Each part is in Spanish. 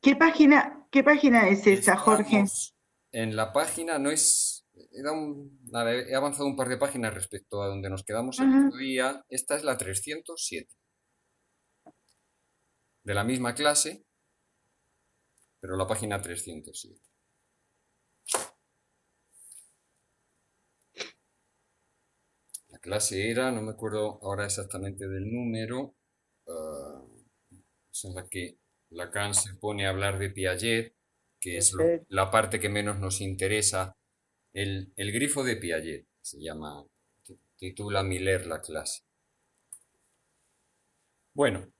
qué página es esa, Jorge? Estamos en la página, no es... nada, he avanzado un par de páginas respecto a donde nos quedamos el Ajá. otro día. Esta es la 307, de la misma clase, pero la página 307. La clase era, no me acuerdo ahora exactamente del número, ah, es en la que Lacan se pone a hablar de Piaget, que es la parte que menos nos interesa. El grifo de Piaget se llama, titula Miller la clase. Bueno,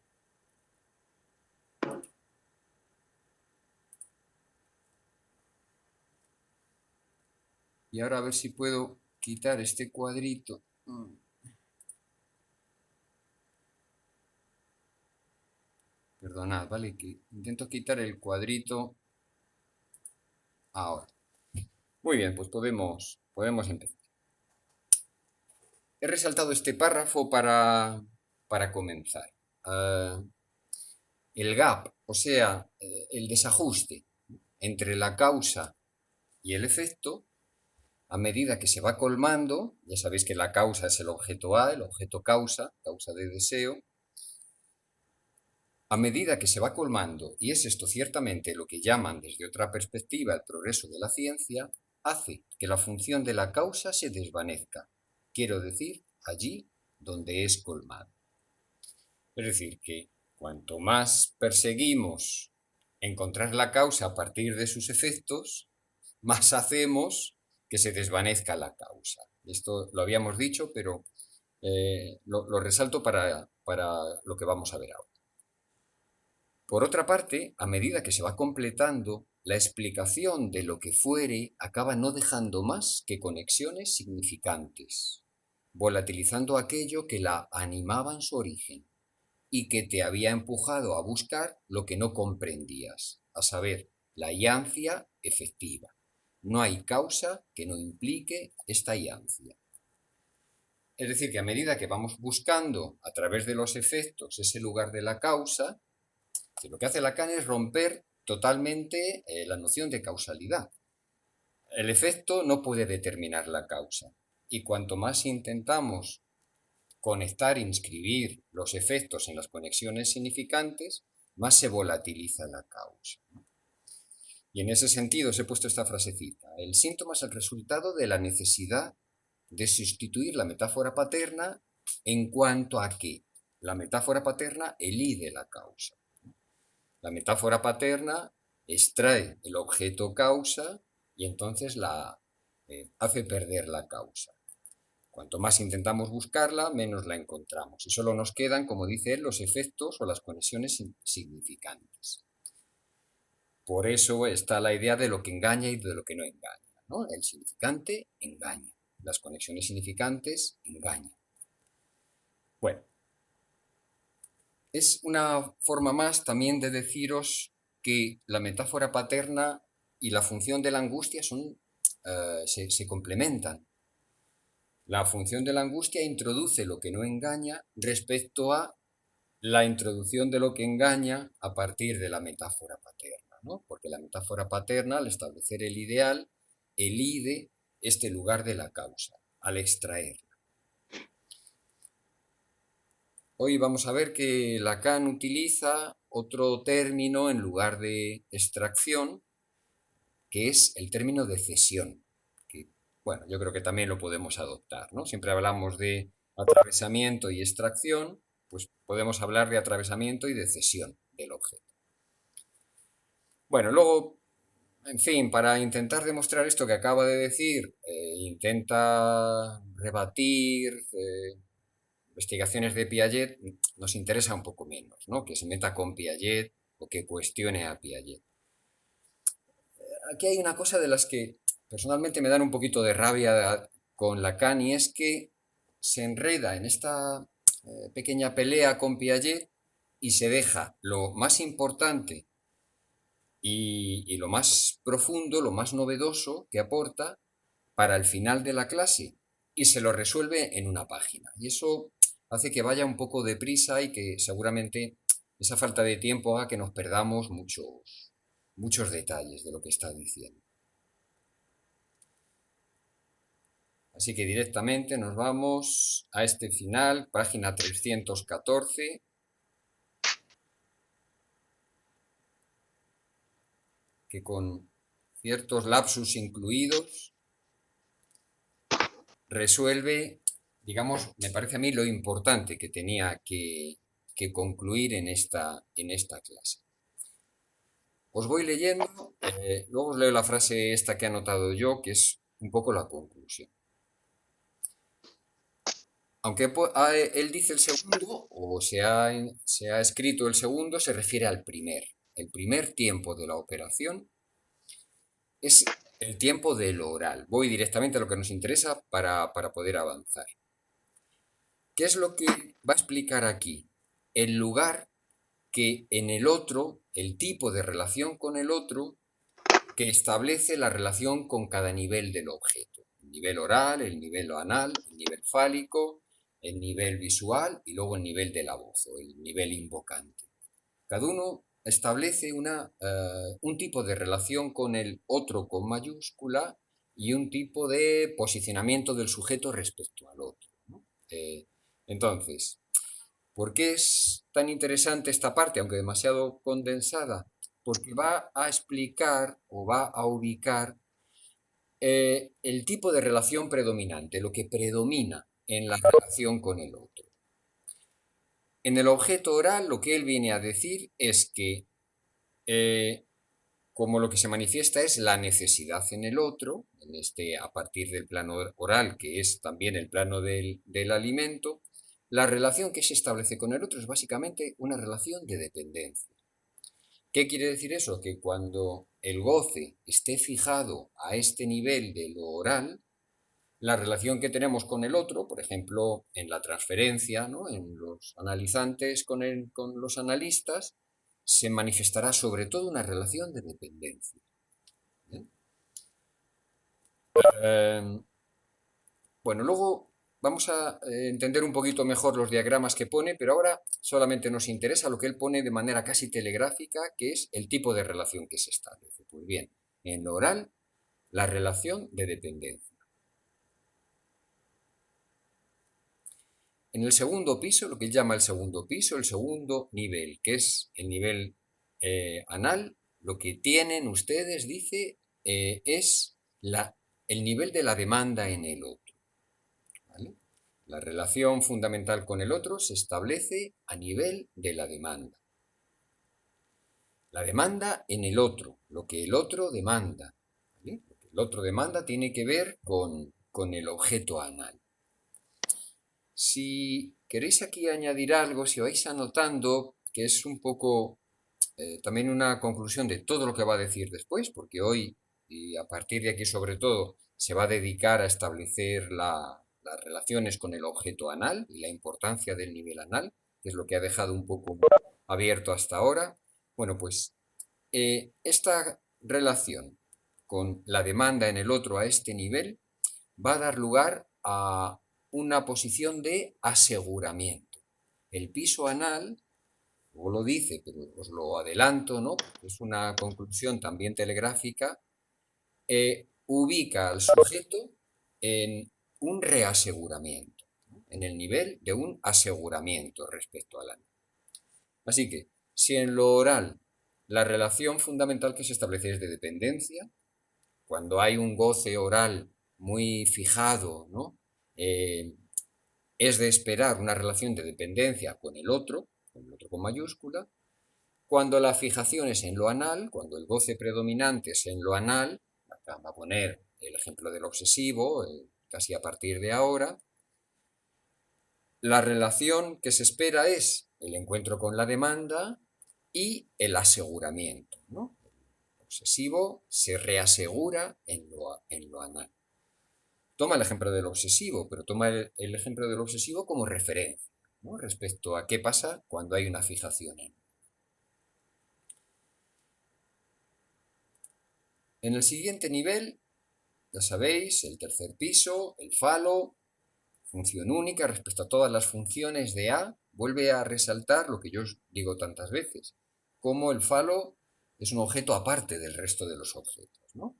y ahora a ver si puedo quitar este cuadrito. Perdonad, ¿vale? Que intento quitar el cuadrito ahora. Muy bien, pues podemos empezar. He resaltado este párrafo para comenzar. Ah, el gap, o sea, el desajuste entre la causa y el efecto, a medida que se va colmando, ya sabéis que la causa es el objeto A, el objeto causa, causa de deseo, a medida que se va colmando, y es esto ciertamente lo que llaman desde otra perspectiva el progreso de la ciencia, hace que la función de la causa se desvanezca, quiero decir, allí donde es colmado. Es decir, que cuanto más perseguimos encontrar la causa a partir de sus efectos, más hacemos que se desvanezca la causa. Esto lo habíamos dicho, pero lo resalto para lo que vamos a ver ahora. Por otra parte, a medida que se va completando, la explicación de lo que fuere acaba no dejando más que conexiones significantes, volatilizando aquello que la animaba en su origen y que te había empujado a buscar lo que no comprendías, a saber, la iancia efectiva. No hay causa que no implique esta iancia. Es decir, que a medida que vamos buscando a través de los efectos ese lugar de la causa, que lo que hace Lacan es romper totalmente la noción de causalidad. El efecto no puede determinar la causa. Y cuanto más intentamos conectar, inscribir los efectos en las conexiones significantes, más se volatiliza la causa. Y en ese sentido os he puesto esta frasecita. El síntoma es el resultado de la necesidad de sustituir la metáfora paterna en cuanto a que la metáfora paterna elide la causa. La metáfora paterna extrae el objeto causa y entonces la hace perder la causa. Cuanto más intentamos buscarla, menos la encontramos. Y solo nos quedan, como dice él, los efectos o las conexiones significantes. Por eso está la idea de lo que engaña y de lo que no engaña, ¿no? El significante engaña. Las conexiones significantes engañan. Bueno, es una forma más también de deciros que la metáfora paterna y la función de la angustia se complementan. La función de la angustia introduce lo que no engaña respecto a la introducción de lo que engaña a partir de la metáfora paterna, ¿no? Porque la metáfora paterna, al establecer el ideal, elide este lugar de la causa, al extraerla. Hoy vamos a ver que Lacan utiliza otro término en lugar de extracción, que es el término de cesión, que, bueno, yo creo que también lo podemos adoptar, ¿no? Siempre hablamos de atravesamiento y extracción, pues podemos hablar de atravesamiento y de cesión del objeto. Bueno, luego, en fin, para intentar demostrar esto que acaba de decir, intenta rebatir investigaciones de Piaget, nos interesa un poco menos, ¿no? Que se meta con Piaget o que cuestione a Piaget. Aquí hay una cosa de las que personalmente me dan un poquito de rabia con Lacan y es que se enreda en esta pequeña pelea con Piaget y se deja lo más importante y lo más profundo, lo más novedoso que aporta para el final de la clase y se lo resuelve en una página. Y eso hace que vaya un poco deprisa y que seguramente esa falta de tiempo haga que nos perdamos muchos, muchos detalles de lo que está diciendo. Así que directamente nos vamos a este final, página 314. Que con ciertos lapsus incluidos resuelve, digamos, me parece a mí lo importante que tenía que concluir en esta clase. Os voy leyendo, luego os leo la frase esta que he anotado yo, que es un poco la conclusión. Aunque él dice el segundo, o se ha escrito el segundo, se refiere al primer. El primer tiempo de la operación es el tiempo de lo oral. Voy directamente a lo que nos interesa para poder avanzar. ¿Qué es lo que va a explicar aquí? El lugar que en el otro, el tipo de relación con el otro, que establece la relación con cada nivel del objeto. El nivel oral, el nivel anal, el nivel fálico, el nivel visual y luego el nivel de la voz o el nivel invocante. Cada uno establece un tipo de relación con el otro con mayúscula y un tipo de posicionamiento del sujeto respecto al otro, ¿no? Entonces, ¿por qué es tan interesante esta parte, aunque demasiado condensada? Porque va a explicar o va a ubicar el tipo de relación predominante, lo que predomina en la relación con el otro. En el objeto oral, lo que él viene a decir es que como lo que se manifiesta es la necesidad en el otro, a partir del plano oral, que es también el plano del alimento, la relación que se establece con el otro es básicamente una relación de dependencia. ¿Qué quiere decir eso? Que cuando el goce esté fijado a este nivel de lo oral, la relación que tenemos con el otro, por ejemplo, en la transferencia, ¿no? En los analizantes con los analistas, se manifestará sobre todo una relación de dependencia. Bueno, luego vamos a entender un poquito mejor los diagramas que pone, pero ahora solamente nos interesa lo que él pone de manera casi telegráfica, que es el tipo de relación que se establece. Pues bien, en lo oral, la relación de dependencia. En el segundo piso, lo que él llama el segundo piso, el segundo nivel, que es el nivel anal, lo que tienen ustedes, dice, es el nivel de la demanda en el otro. ¿Vale? La relación fundamental con el otro se establece a nivel de la demanda. La demanda en el otro, lo que el otro demanda. ¿Vale? Lo que el otro demanda tiene que ver con el objeto anal. Si queréis aquí añadir algo, si vais anotando, que es un poco también una conclusión de todo lo que va a decir después, porque hoy y a partir de aquí sobre todo se va a dedicar a establecer las relaciones con el objeto anal y la importancia del nivel anal, que es lo que ha dejado un poco abierto hasta ahora. Bueno, pues esta relación con la demanda en el otro a este nivel va a dar lugar a una posición de aseguramiento. El piso anal, luego lo dice, pero os lo adelanto, ¿no? Porque es una conclusión también telegráfica, ubica al sujeto en un reaseguramiento, ¿no? En el nivel de un aseguramiento respecto al anal. Así que, si en lo oral la relación fundamental que se establece es de dependencia, cuando hay un goce oral muy fijado, ¿no? Es de esperar una relación de dependencia con el otro con mayúscula. Cuando la fijación es en lo anal, cuando el goce predominante es en lo anal, acá va a poner el ejemplo del obsesivo, casi a partir de ahora, la relación que se espera es el encuentro con la demanda y el aseguramiento, ¿no? El obsesivo se reasegura en lo anal. Toma el ejemplo del obsesivo, pero toma el ejemplo del obsesivo como referencia, ¿no? Respecto a qué pasa cuando hay una fijación en. En el siguiente nivel, ya sabéis, el tercer piso, el falo, función única respecto a todas las funciones de A, vuelve a resaltar lo que yo os digo tantas veces, cómo el falo es un objeto aparte del resto de los objetos, ¿no?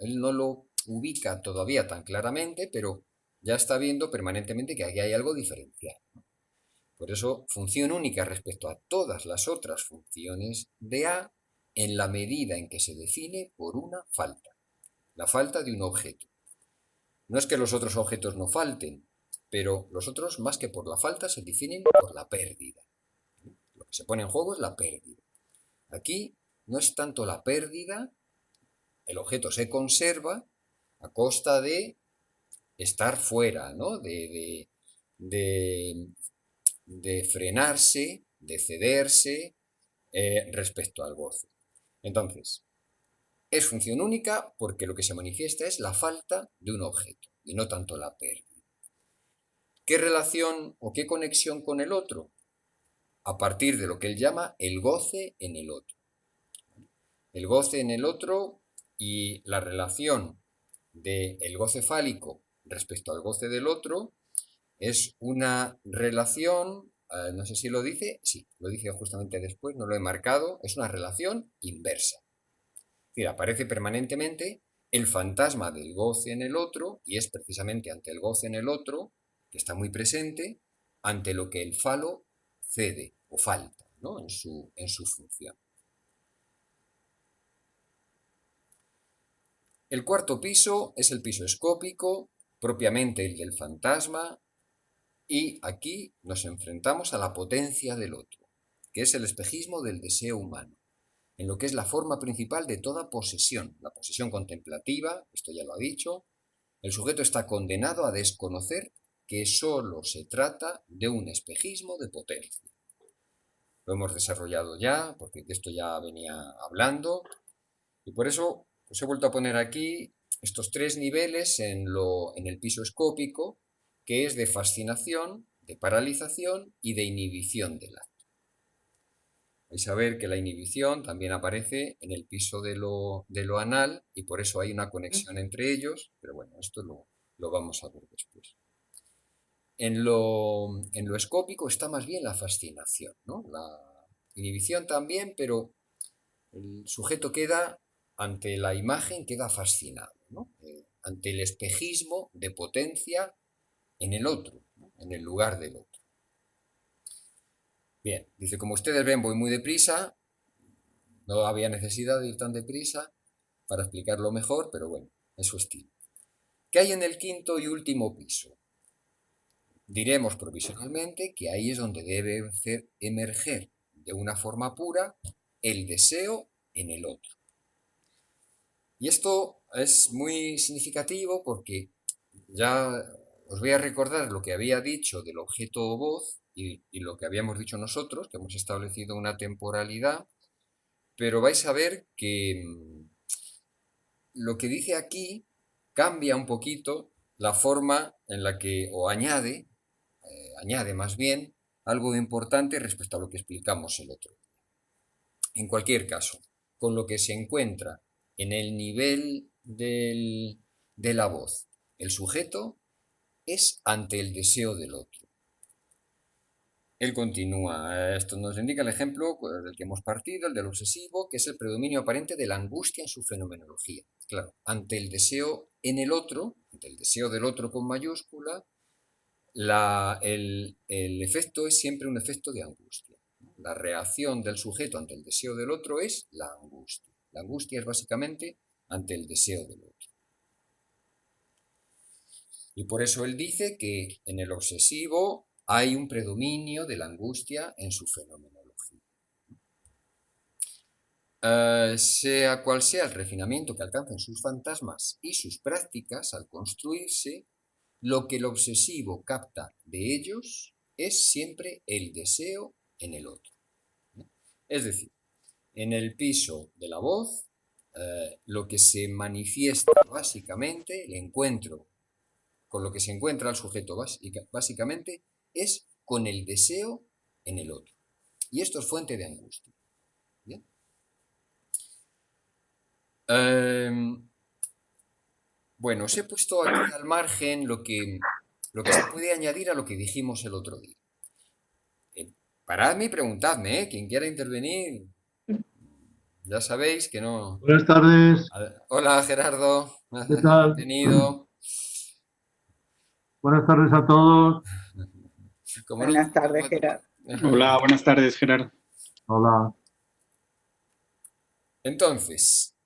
Él no lo ubica todavía tan claramente, pero ya está viendo permanentemente que aquí hay algo diferencial, ¿no? Por eso, función única respecto a todas las otras funciones de A en la medida en que se define por una falta, la falta de un objeto. No es que los otros objetos no falten, pero los otros, más que por la falta, se definen por la pérdida. Lo que se pone en juego es la pérdida. Aquí no es tanto la pérdida, el objeto se conserva a costa de estar fuera, ¿no? De, de frenarse, de cederse respecto al goce. Entonces, es función única porque lo que se manifiesta es la falta de un objeto y no tanto la pérdida. ¿Qué relación o qué conexión con el otro? A partir de lo que él llama el goce en el otro. El goce en el otro y la relación del goce fálico respecto al goce del otro es una relación, no sé si lo dice, sí, lo dice justamente después, no lo he marcado, es una relación inversa. Es decir, aparece permanentemente el fantasma del goce en el otro y es precisamente ante el goce en el otro, que está muy presente, ante lo que el falo cede o falta, ¿no? en su función. El cuarto piso es el piso escópico, propiamente el del fantasma, y aquí nos enfrentamos a la potencia del otro, que es el espejismo del deseo humano, en lo que es la forma principal de toda posesión, la posesión contemplativa, esto ya lo ha dicho. El sujeto está condenado a desconocer que sólo se trata de un espejismo de potencia. Lo hemos desarrollado ya, porque de esto ya venía hablando, y por eso os he vuelto a poner aquí estos tres niveles en el piso escópico, que es de fascinación, de paralización y de inhibición del acto. Vais a ver que la inhibición también aparece en el piso de lo anal y por eso hay una conexión entre ellos, pero bueno, esto lo vamos a ver después. En lo escópico está más bien la fascinación, ¿no? La inhibición también, pero el sujeto queda ante la imagen, queda fascinado, ¿no? Ante el espejismo de potencia en el otro, ¿no? En el lugar del otro. Bien, dice, como ustedes ven, voy muy deprisa, no había necesidad de ir tan deprisa para explicarlo mejor, pero bueno, es su estilo. ¿Qué hay en el quinto y último piso? Diremos provisionalmente que ahí es donde debe emerger de una forma pura el deseo en el otro. Y esto es muy significativo porque ya os voy a recordar lo que había dicho del objeto voz y lo que habíamos dicho nosotros, que hemos establecido una temporalidad, pero vais a ver que lo que dice aquí cambia un poquito la forma en la que, o añade más bien, algo importante respecto a lo que explicamos el otro día. En cualquier caso, con lo que se encuentra en el nivel de la voz, el sujeto es ante el deseo del otro. Él continúa, esto nos indica el ejemplo del que hemos partido, el del obsesivo, que es el predominio aparente de la angustia en su fenomenología. Claro, ante el deseo en el otro, ante el deseo del otro con mayúscula, el efecto es siempre un efecto de angustia. La reacción del sujeto ante el deseo del otro es la angustia. La angustia es básicamente ante el deseo del otro. Y por eso él dice que en el obsesivo hay un predominio de la angustia en su fenomenología. Sea cual sea el refinamiento que alcanzan sus fantasmas y sus prácticas al construirse, lo que el obsesivo capta de ellos es siempre el deseo en el otro. Es decir, en el piso de la voz, lo que se manifiesta básicamente, el encuentro con lo que se encuentra el sujeto básicamente es con el deseo en el otro. Y esto es fuente de angustia. ¿Bien? Bueno, os he puesto aquí al margen lo que se puede añadir a lo que dijimos el otro día. Paradme y preguntadme, quien quiera intervenir. Ya sabéis que no... Buenas tardes, Hola, Gerardo. ¿qué tal? Bienvenido. Buenas tardes a todos. Como no... Buenas tardes, Gerardo. Hola, buenas tardes, Gerardo. Hola. Entonces,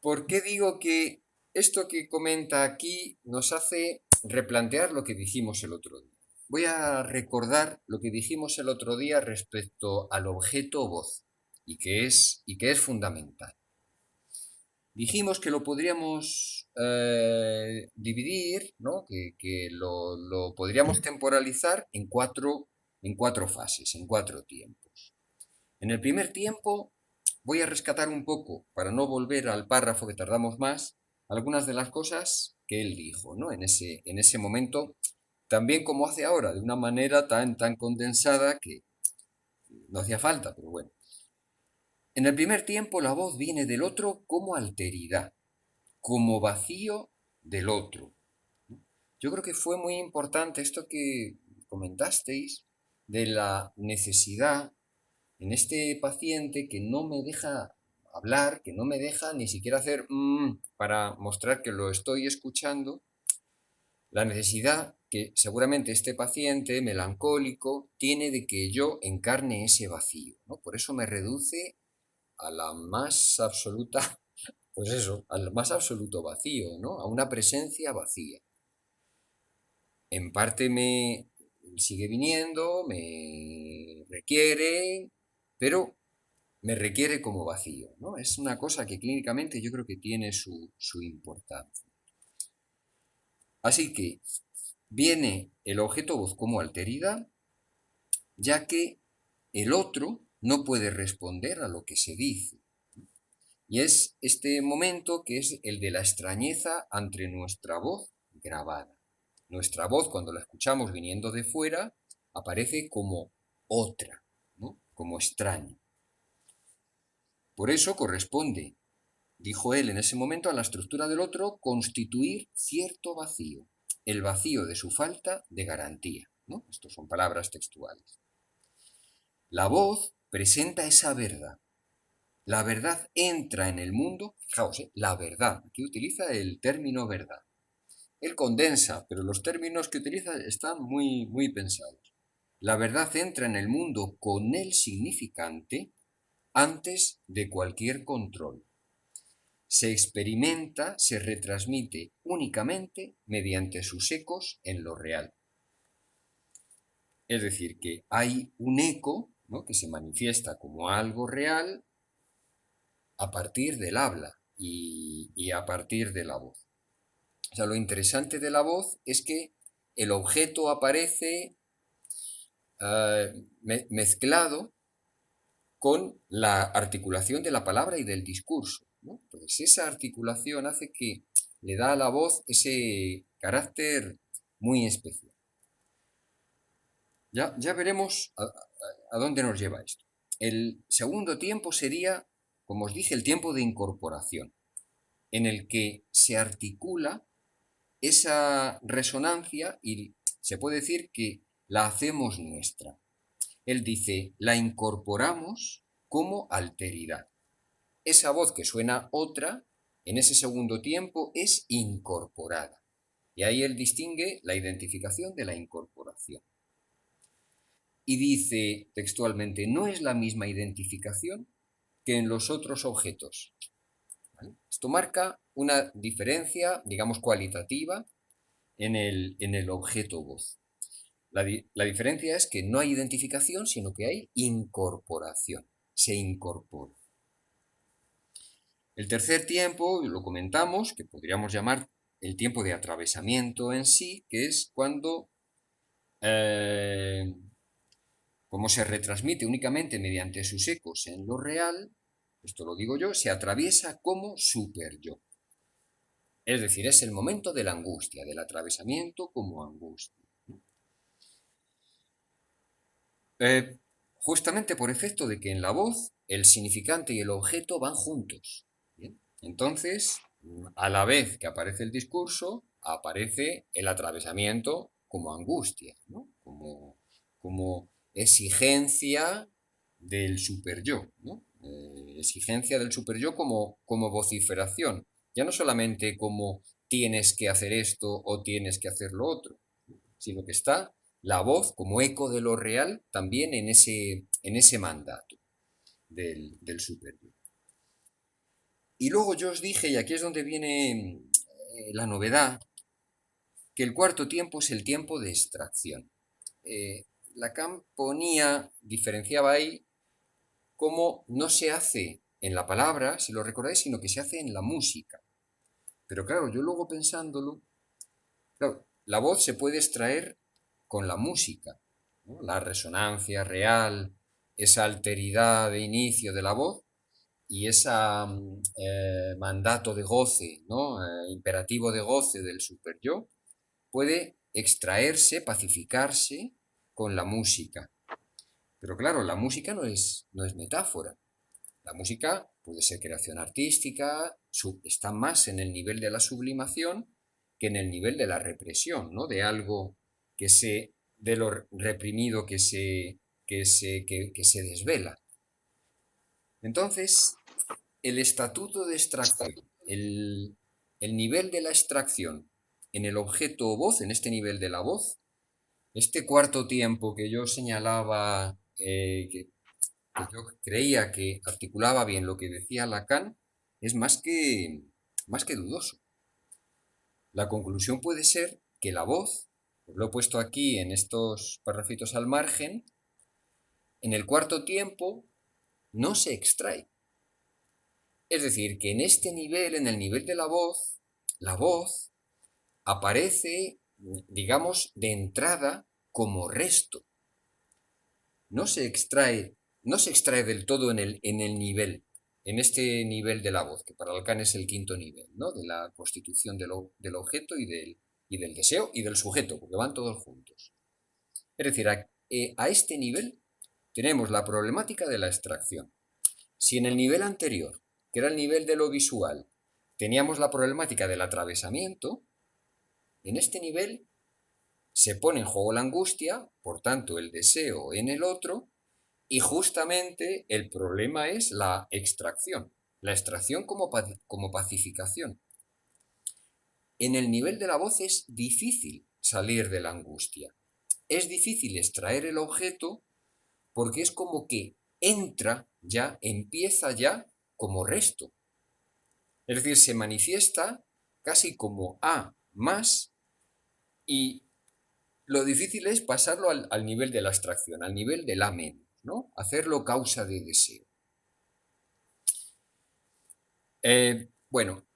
¿por qué digo que esto que comenta aquí nos hace replantear lo que dijimos el otro día? Voy a recordar lo que dijimos el otro día respecto al objeto voz y que es fundamental. Dijimos que lo podríamos dividir, ¿no? Que lo podríamos temporalizar en cuatro fases, en cuatro tiempos. En el primer tiempo voy a rescatar un poco, para no volver al párrafo que tardamos más, algunas de las cosas que él dijo, ¿no? En ese momento, también como hace ahora, de una manera tan condensada que no hacía falta, pero bueno. En el primer tiempo la voz viene del otro como alteridad, como vacío del otro. Yo creo que fue muy importante esto que comentasteis de la necesidad en este paciente que no me deja hablar, que no me deja ni siquiera hacer para mostrar que lo estoy escuchando, la necesidad que seguramente este paciente melancólico tiene de que yo encarne ese vacío, ¿no? Por eso me reduce a la más absoluta, pues eso, al más absoluto vacío, ¿no? A una presencia vacía. En parte me sigue viniendo, me requiere, pero me requiere como vacío, ¿no? Es una cosa que clínicamente yo creo que tiene su importancia. Así que viene el objeto voz como alteridad, ya que el otro no puede responder a lo que se dice. Y es este momento que es el de la extrañeza ante nuestra voz grabada. Nuestra voz, cuando la escuchamos viniendo de fuera, aparece como otra, ¿no? Como extraña. Por eso corresponde, dijo él en ese momento, a la estructura del otro constituir cierto vacío, el vacío de su falta de garantía, ¿no? Estas son palabras textuales. La voz presenta esa verdad. La verdad entra en el mundo, fijaos, la verdad, aquí utiliza el término verdad. Él condensa, pero los términos que utiliza están muy pensados. La verdad entra en el mundo con el significante antes de cualquier control. Se experimenta, se retransmite únicamente mediante sus ecos en lo real. Es decir, que hay un eco, ¿no?, que se manifiesta como algo real a partir del habla y a partir de la voz. O sea, lo interesante de la voz es que el objeto aparece mezclado con la articulación de la palabra y del discurso, ¿no? Entonces, esa articulación hace que le da a la voz ese carácter muy especial. Ya veremos a dónde nos lleva esto. El segundo tiempo sería, como os dije, el tiempo de incorporación, en el que se articula esa resonancia y se puede decir que la hacemos nuestra. Él dice, la incorporamos como alteridad. Esa voz que suena otra, en ese segundo tiempo, es incorporada. Y ahí él distingue la identificación de la incorporación. Y dice textualmente, no es la misma identificación que en los otros objetos. ¿Vale? Esto marca una diferencia, digamos, cualitativa en el objeto voz. La diferencia es que no hay identificación, sino que hay incorporación. Se incorpora. El tercer tiempo, lo comentamos, que podríamos llamar el tiempo de atravesamiento en sí, que es cuando, como se retransmite únicamente mediante sus ecos en lo real, esto lo digo yo, se atraviesa como super yo. Es decir, es el momento de la angustia, del atravesamiento como angustia. Justamente por efecto de que en la voz el significante y el objeto van juntos. ¿Bien? Entonces, a la vez que aparece el discurso, aparece el atravesamiento como angustia, ¿no? Como exigencia del super yo, ¿no? Exigencia del superyo como vociferación. Ya no solamente como tienes que hacer esto o tienes que hacer lo otro, sino que está la voz como eco de lo real también en ese mandato del superyo. Y luego yo os dije, y aquí es donde viene la novedad, que el cuarto tiempo es el tiempo de extracción. Lacan diferenciaba ahí cómo no se hace en la palabra, si lo recordáis, sino que se hace en la música. Pero claro, yo luego pensándolo, claro, la voz se puede extraer con la música, ¿no? La resonancia real, esa alteridad de inicio de la voz y ese mandato de goce, ¿no? Imperativo de goce del superyo, puede extraerse, pacificarse con la música. Pero claro, la música no es metáfora. La música puede ser creación artística, está más en el nivel de la sublimación que en el nivel de la represión, ¿no? De algo de lo reprimido que se desvela. Entonces, el estatuto de extracción, el nivel de la extracción en el objeto o voz, en este nivel de la voz, este cuarto tiempo que yo señalaba, que yo creía que articulaba bien lo que decía Lacan, es más que dudoso. La conclusión puede ser que la voz, lo he puesto aquí en estos parrafitos al margen, en el cuarto tiempo no se extrae. Es decir, que en este nivel, en el nivel de la voz aparece, digamos, de entrada como resto. No se extrae del todo en el nivel, en este nivel de la voz, que para Lacan es el quinto nivel, ¿no? De la constitución del objeto y del deseo y del sujeto, porque van todos juntos. Es decir, a este nivel tenemos la problemática de la extracción. Si en el nivel anterior, que era el nivel de lo visual, teníamos la problemática del atravesamiento, en este nivel se pone en juego la angustia, por tanto el deseo en el otro, y justamente el problema es la extracción como pacificación. En el nivel de la voz es difícil salir de la angustia. Es difícil extraer el objeto porque es como que empieza ya como resto. Es decir, se manifiesta casi como A más y lo difícil es pasarlo al nivel de la abstracción, al nivel del A menos, ¿no? Hacerlo causa de deseo. Bueno,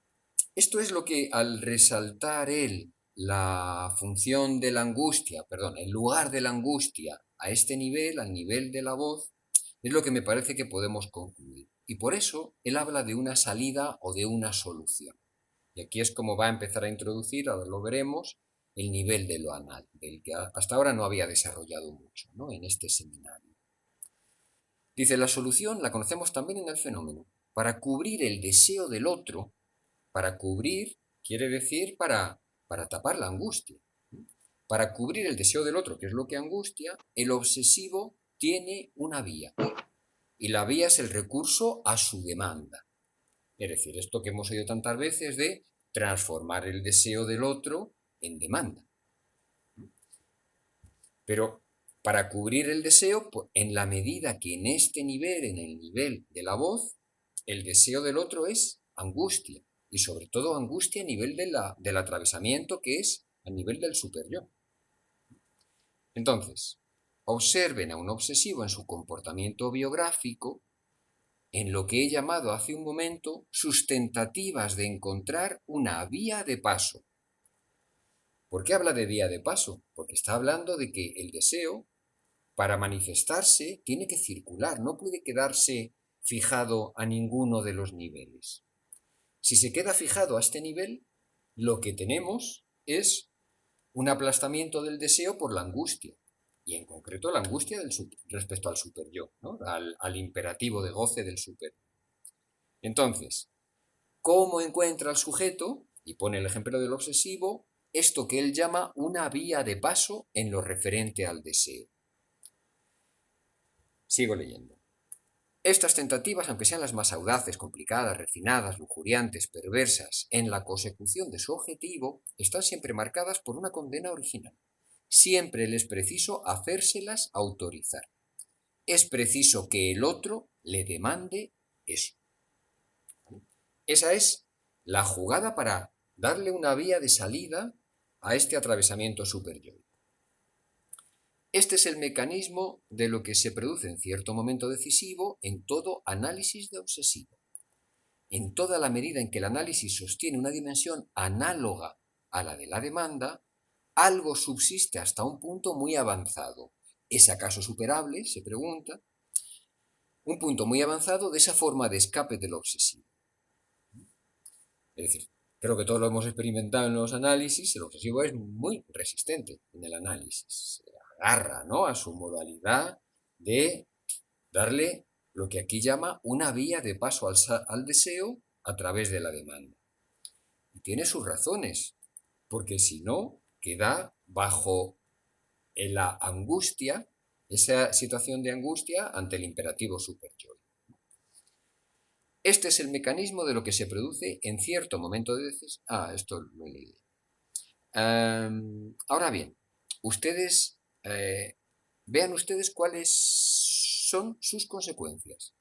esto es lo que al resaltar él la función de la angustia, el lugar de la angustia a este nivel, al nivel de la voz, es lo que me parece que podemos concluir. Y por eso él habla de una salida o de una solución. Y aquí es como va a empezar a introducir, ahora lo veremos, el nivel de lo anal, del que hasta ahora no había desarrollado mucho, ¿no? En este seminario. Dice, la solución la conocemos también en el fenómeno. Para cubrir el deseo del otro, para cubrir quiere decir para tapar la angustia. Para cubrir el deseo del otro, que es lo que angustia, el obsesivo tiene una vía. Y la vía es el recurso a su demanda. Es decir, esto que hemos oído tantas veces de transformar el deseo del otro en demanda. Pero para cubrir el deseo, en la medida que en este nivel, en el nivel de la voz, el deseo del otro es angustia. Y sobre todo angustia a nivel del atravesamiento, que es a nivel del superyo. Entonces, observen a un obsesivo en su comportamiento biográfico, en lo que he llamado hace un momento sus tentativas de encontrar una vía de paso. ¿Por qué habla de vía de paso? Porque está hablando de que el deseo, para manifestarse, tiene que circular, no puede quedarse fijado a ninguno de los niveles. Si se queda fijado a este nivel, lo que tenemos es un aplastamiento del deseo por la angustia, y en concreto la angustia respecto al superyo, ¿no? al imperativo de goce del super. Entonces, ¿cómo encuentra el sujeto? Y pone el ejemplo del obsesivo, esto que él llama una vía de paso en lo referente al deseo. Sigo leyendo. Estas tentativas, aunque sean las más audaces, complicadas, refinadas, lujuriantes, perversas, en la consecución de su objetivo, están siempre marcadas por una condena original. Siempre les es preciso hacérselas autorizar. Es preciso que el otro le demande eso. Esa es la jugada para darle una vía de salida a este atravesamiento superyoico. Este es el mecanismo de lo que se produce en cierto momento decisivo en todo análisis de obsesivo. En toda la medida en que el análisis sostiene una dimensión análoga a la de la demanda, algo subsiste hasta un punto muy avanzado. ¿Es acaso superable?, se pregunta. Un punto muy avanzado de esa forma de escape del obsesivo. Es decir, creo que todos lo hemos experimentado en los análisis. El obsesivo es muy resistente en el análisis. Se agarra, ¿no?, a su modalidad de darle lo que aquí llama una vía de paso al deseo a través de la demanda. Y tiene sus razones, porque si no, queda bajo la angustia, esa situación de angustia ante el imperativo superyoico. Este es el mecanismo de lo que se produce en cierto momento de decisión. Esto lo he leído. Ahora bien, vean ustedes cuáles son sus consecuencias.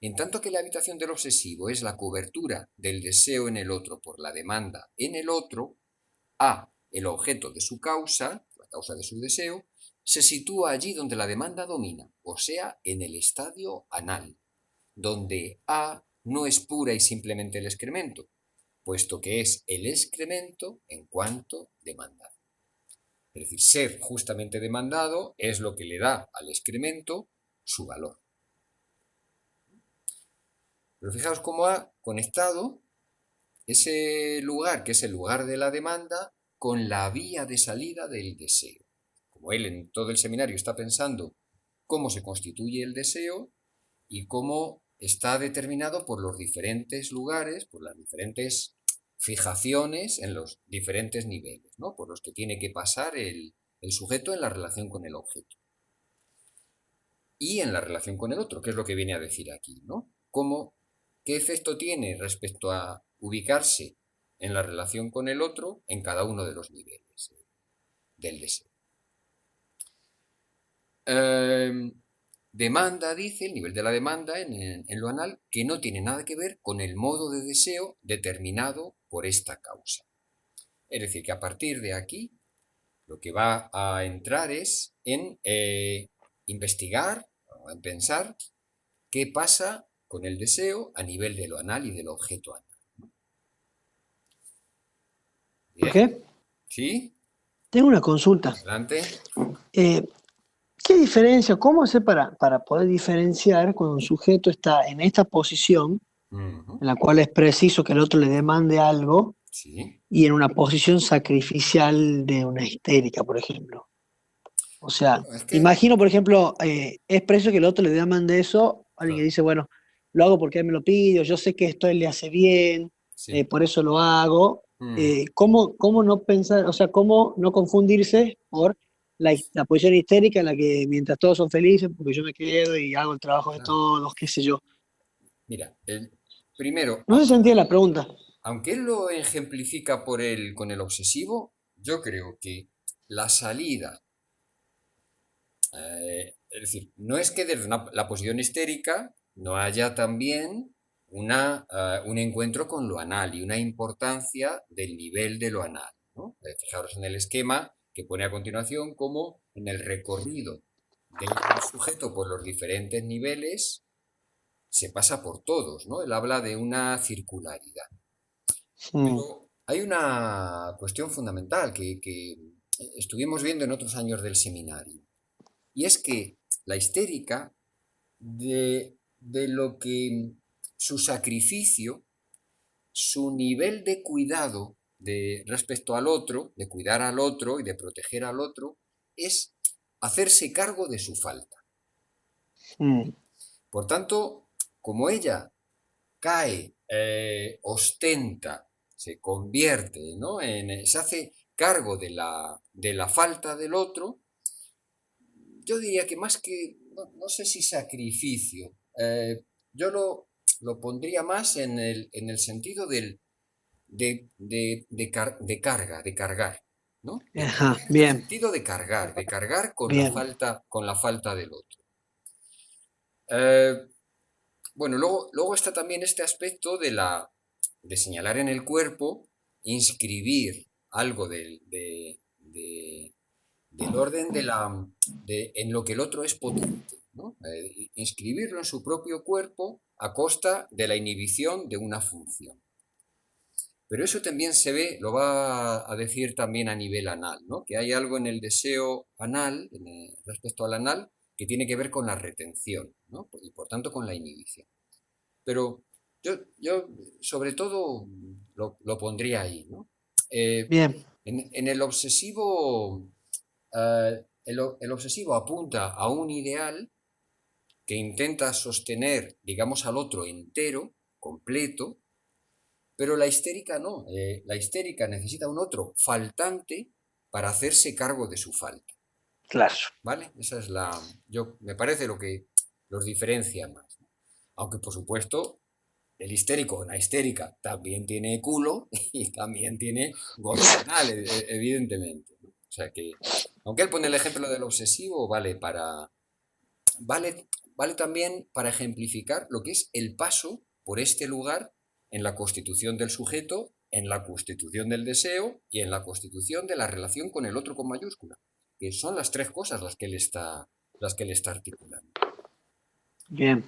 En tanto que la habitación del obsesivo es la cobertura del deseo en el otro por la demanda en el otro, el objeto de su causa, la causa de su deseo, se sitúa allí donde la demanda domina, o sea, en el estadio anal, donde A no es pura y simplemente el excremento, puesto que es el excremento en cuanto demandado. Es decir, ser justamente demandado es lo que le da al excremento su valor. Pero fijaos cómo ha conectado ese lugar, que es el lugar de la demanda, con la vía de salida del deseo. Como él en todo el seminario está pensando cómo se constituye el deseo y cómo está determinado por los diferentes lugares, por las diferentes fijaciones en los diferentes niveles, ¿no?, por los que tiene que pasar el sujeto en la relación con el objeto. Y en la relación con el otro, que es lo que viene a decir aquí, ¿no? ¿Qué efecto tiene respecto a ubicarse en la relación con el otro en cada uno de los niveles del deseo? Demanda, dice, el nivel de la demanda en lo anal, que no tiene nada que ver con el modo de deseo determinado por esta causa. Es decir, que a partir de aquí lo que va a entrar es en investigar, o en pensar qué pasa con el deseo a nivel de lo anal y del objeto anal. ¿Por qué? ¿Sí? Tengo una consulta. Adelante. ¿Qué diferencia, cómo hacer para poder diferenciar cuando un sujeto está en esta posición, en la cual es preciso que el otro le demande algo, Sí. y en una posición sacrificial de una histérica, por ejemplo? O sea, Bueno, es que... imagino, por ejemplo, es preciso que el otro le demande eso, alguien que dice, bueno, lo hago porque él me lo pide, o yo sé que esto a él le hace bien, Sí. por eso lo hago. ¿Cómo no pensar, o sea, cómo no confundirse por la posición histérica en la que mientras todos son felices, porque yo me quedo y hago el trabajo de todos, qué sé yo? Mira, primero, No sé si entiende la pregunta. aunque él lo ejemplifica con el obsesivo, yo creo que la salida, es decir, no es que desde la posición histérica no haya también un encuentro con lo anal y una importancia del nivel de lo anal, ¿no? Fijaros en el esquema que pone a continuación como en el recorrido del sujeto por los diferentes niveles se pasa por todos, ¿no? Él habla de una circularidad. Pero hay una cuestión fundamental que estuvimos viendo en otros años del seminario, y es que la histérica, de lo que su sacrificio, su nivel de cuidado respecto al otro, de cuidar al otro y de proteger al otro, es hacerse cargo de su falta. Por tanto, como ella cae, ostenta, se convierte, ¿no?, se hace cargo de la falta del otro, yo diría que más que, no sé si sacrificio, yo lo pondría más en el sentido de carga, de cargar, ¿no? Ajá, En el bien, sentido de cargar bien, con la falta del otro. Eh, bueno, luego está también este aspecto de señalar en el cuerpo, inscribir algo del orden en lo que el otro es potente, ¿no? Inscribirlo en su propio cuerpo a costa de la inhibición de una función. Pero eso también se ve, lo va a decir también a nivel anal, ¿no? Que hay algo en el deseo anal, respecto al anal, que tiene que ver con la retención, ¿no? Y por tanto con la inhibición. Pero yo sobre todo lo pondría ahí, ¿no? bien, En el obsesivo apunta a un ideal que intenta sostener, digamos, al otro entero, completo, pero la histérica no. La histérica necesita un otro faltante para hacerse cargo de su falta, claro. ¿vale? Esa es me parece lo que los diferencia más, ¿no? Aunque, por supuesto, el histérico o la histérica también tiene culo y también tiene gozo anal, evidentemente, ¿no? O sea que, aunque él pone el ejemplo del obsesivo, vale también para ejemplificar lo que es el paso por este lugar en la constitución del sujeto, en la constitución del deseo y en la constitución de la relación con el otro con mayúscula, que son las tres cosas las que él está articulando. Bien,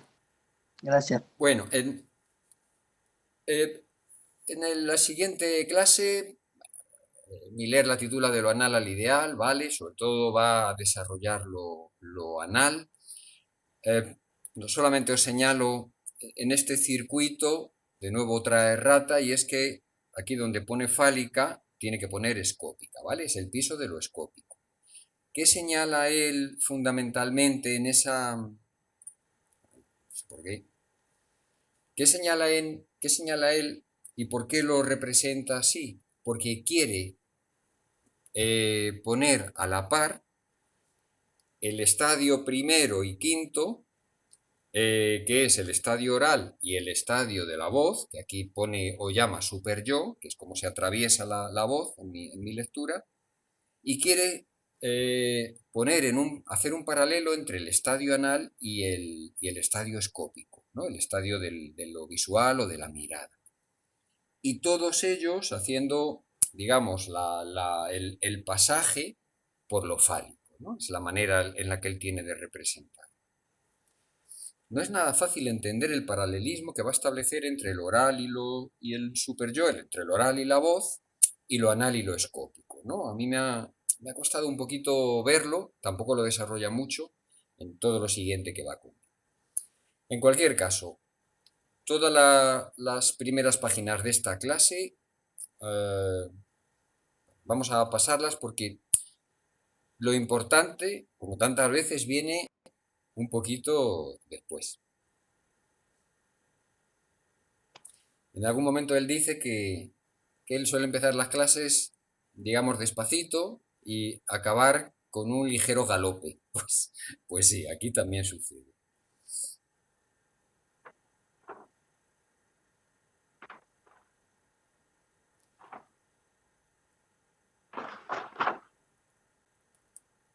gracias. Bueno, la siguiente clase, Miller la titula de lo anal al ideal, ¿vale? Sobre todo va a desarrollar lo anal. No solamente os señalo en este circuito, de nuevo otra errata, y es que aquí donde pone fálica, tiene que poner escópica, ¿vale? Es el piso de lo escópico. ¿Qué señala él fundamentalmente en esa... No sé por qué. ¿Qué señala él y por qué lo representa así? Porque quiere poner a la par el estadio primero y quinto, que es el estadio oral y el estadio de la voz, que aquí pone o llama super yo, que es como se atraviesa la voz en mi lectura, y quiere hacer un paralelo entre el estadio anal y el estadio escópico, ¿no? El estadio de lo visual o de la mirada. Y todos ellos haciendo, digamos, el pasaje por lo fálico, ¿no? Es la manera en la que él tiene de representar. No es nada fácil entender el paralelismo que va a establecer entre el oral y el superyo, entre el oral y la voz, y lo anal y lo escópico, ¿no? A mí me ha costado un poquito verlo, tampoco lo desarrolla mucho en todo lo siguiente que va a contar. En cualquier caso, todas las primeras páginas de esta clase vamos a pasarlas porque lo importante, como tantas veces, viene un poquito después. En algún momento él dice que él suele empezar las clases, digamos, despacito y acabar con un ligero galope. Pues sí, aquí también sucede.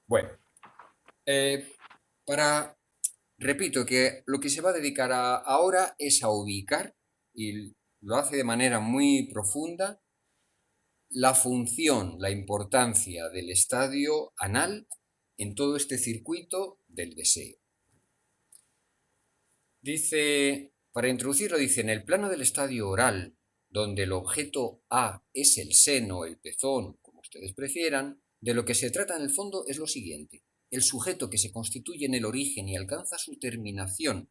Bueno, repito que lo que se va a dedicar ahora es a ubicar, y lo hace de manera muy profunda, la función, la importancia del estadio anal en todo este circuito del deseo. Dice, para introducirlo, dice, en el plano del estadio oral, donde el objeto A es el seno, el pezón, como ustedes prefieran, de lo que se trata en el fondo es lo siguiente. El sujeto que se constituye en el origen y alcanza su terminación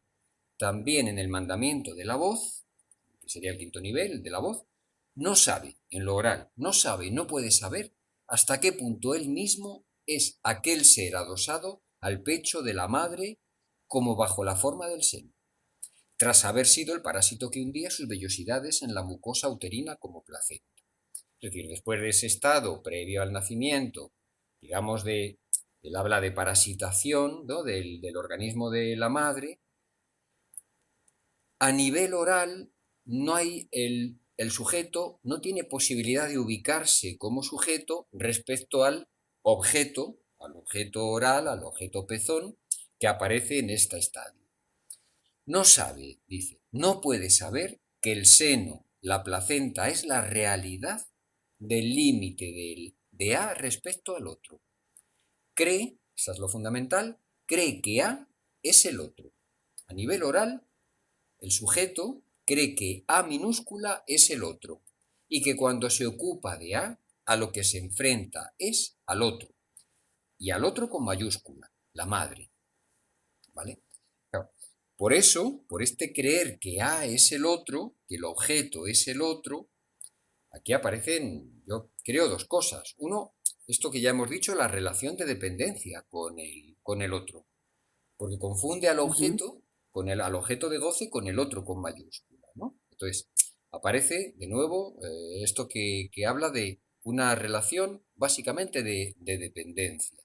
también en el mandamiento de la voz, que sería el quinto nivel de la voz, no sabe, en lo oral, no sabe y no puede saber hasta qué punto él mismo es aquel ser adosado al pecho de la madre como bajo la forma del seno, tras haber sido el parásito que hundía sus vellosidades en la mucosa uterina como placenta. Es decir, después de ese estado previo al nacimiento, digamos, él habla de parasitación, ¿no? del organismo de la madre, a nivel oral no hay el sujeto no tiene posibilidad de ubicarse como sujeto respecto al objeto oral, al objeto pezón, que aparece en este estadio. No sabe, dice, no puede saber que el seno, la placenta, es la realidad del límite de A respecto al otro. Cree, eso es lo fundamental, cree que A es el otro. A nivel oral, el sujeto cree que A minúscula es el otro y que cuando se ocupa de a lo que se enfrenta es al otro. Y al otro con mayúscula, la madre. ¿Vale? Claro. Por eso, por este creer que A es el otro, que el objeto es el otro, aquí aparecen, yo creo, dos cosas. Uno, esto que ya hemos dicho, la relación de dependencia con el otro. Porque confunde al objeto, al objeto de goce con el otro con mayúscula, ¿no? Entonces, aparece de nuevo esto que habla de una relación básicamente de dependencia.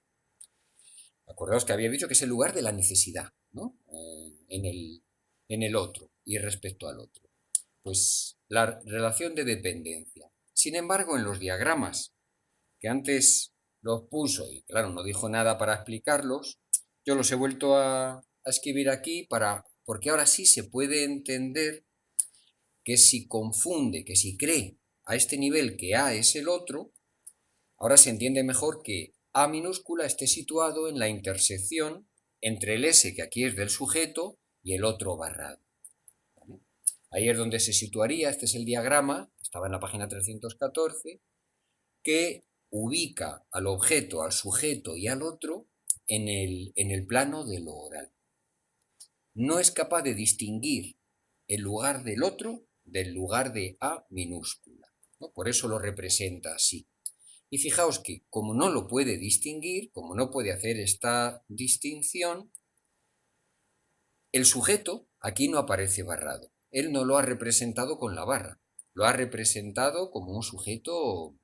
Acordaos que había dicho que es el lugar de la necesidad, ¿no? En el otro y respecto al otro. Pues la relación de dependencia. Sin embargo, en los diagramas que antes los puso y claro, no dijo nada para explicarlos, yo los he vuelto a escribir aquí porque ahora sí se puede entender que si confunde, que si cree a este nivel que A es el otro, ahora se entiende mejor que A minúscula esté situado en la intersección entre el S, que aquí es del sujeto, y el otro barrado. ¿Vale? Ahí es donde se situaría, este es el diagrama, estaba en la página 314, que ubica al objeto, al sujeto y al otro en el plano de lo oral. No es capaz de distinguir el lugar del otro del lugar de A minúscula, ¿no? Por eso lo representa así. Y fijaos que como no lo puede distinguir, como no puede hacer esta distinción, el sujeto aquí no aparece barrado. Él no lo ha representado con la barra, lo ha representado como un sujeto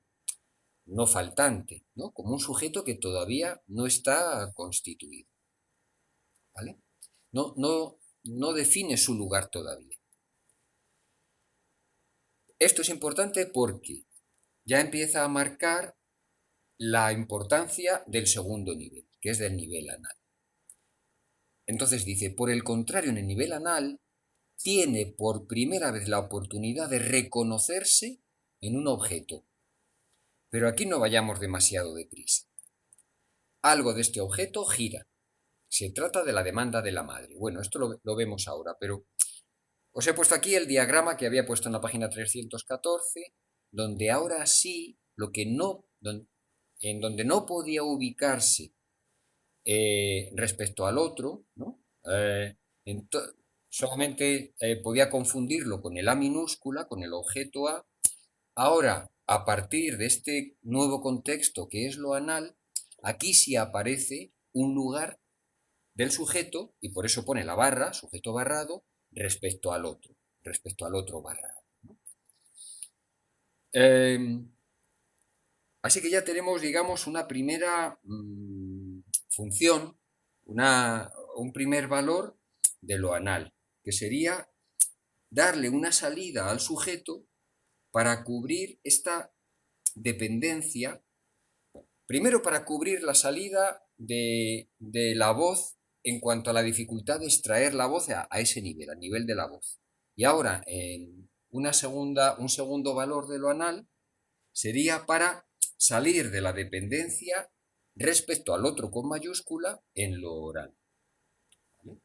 no faltante, ¿no? Como un sujeto que todavía no está constituido. ¿Vale? No define su lugar todavía. Esto es importante porque ya empieza a marcar la importancia del segundo nivel, que es del nivel anal. Entonces dice, por el contrario, en el nivel anal, tiene por primera vez la oportunidad de reconocerse en un objeto. Pero aquí no vayamos demasiado deprisa. Algo de este objeto gira. Se trata de la demanda de la madre. Bueno, esto lo vemos ahora, pero os he puesto aquí el diagrama que había puesto en la página 314, donde ahora sí, en donde no podía ubicarse respecto al otro, ¿no? Solamente podía confundirlo con el A minúscula, con el objeto A. Ahora, a partir de este nuevo contexto que es lo anal, aquí sí aparece un lugar del sujeto, y por eso pone la barra, sujeto barrado, respecto al otro barrado, ¿no? Así que ya tenemos, digamos, una primera función, un primer valor de lo anal, que sería darle una salida al sujeto para cubrir esta dependencia, primero para cubrir la salida de la voz en cuanto a la dificultad de extraer la voz a ese nivel, al nivel de la voz. Y ahora, en un segundo valor de lo anal, sería para salir de la dependencia respecto al otro con mayúscula en lo oral. ¿Vale?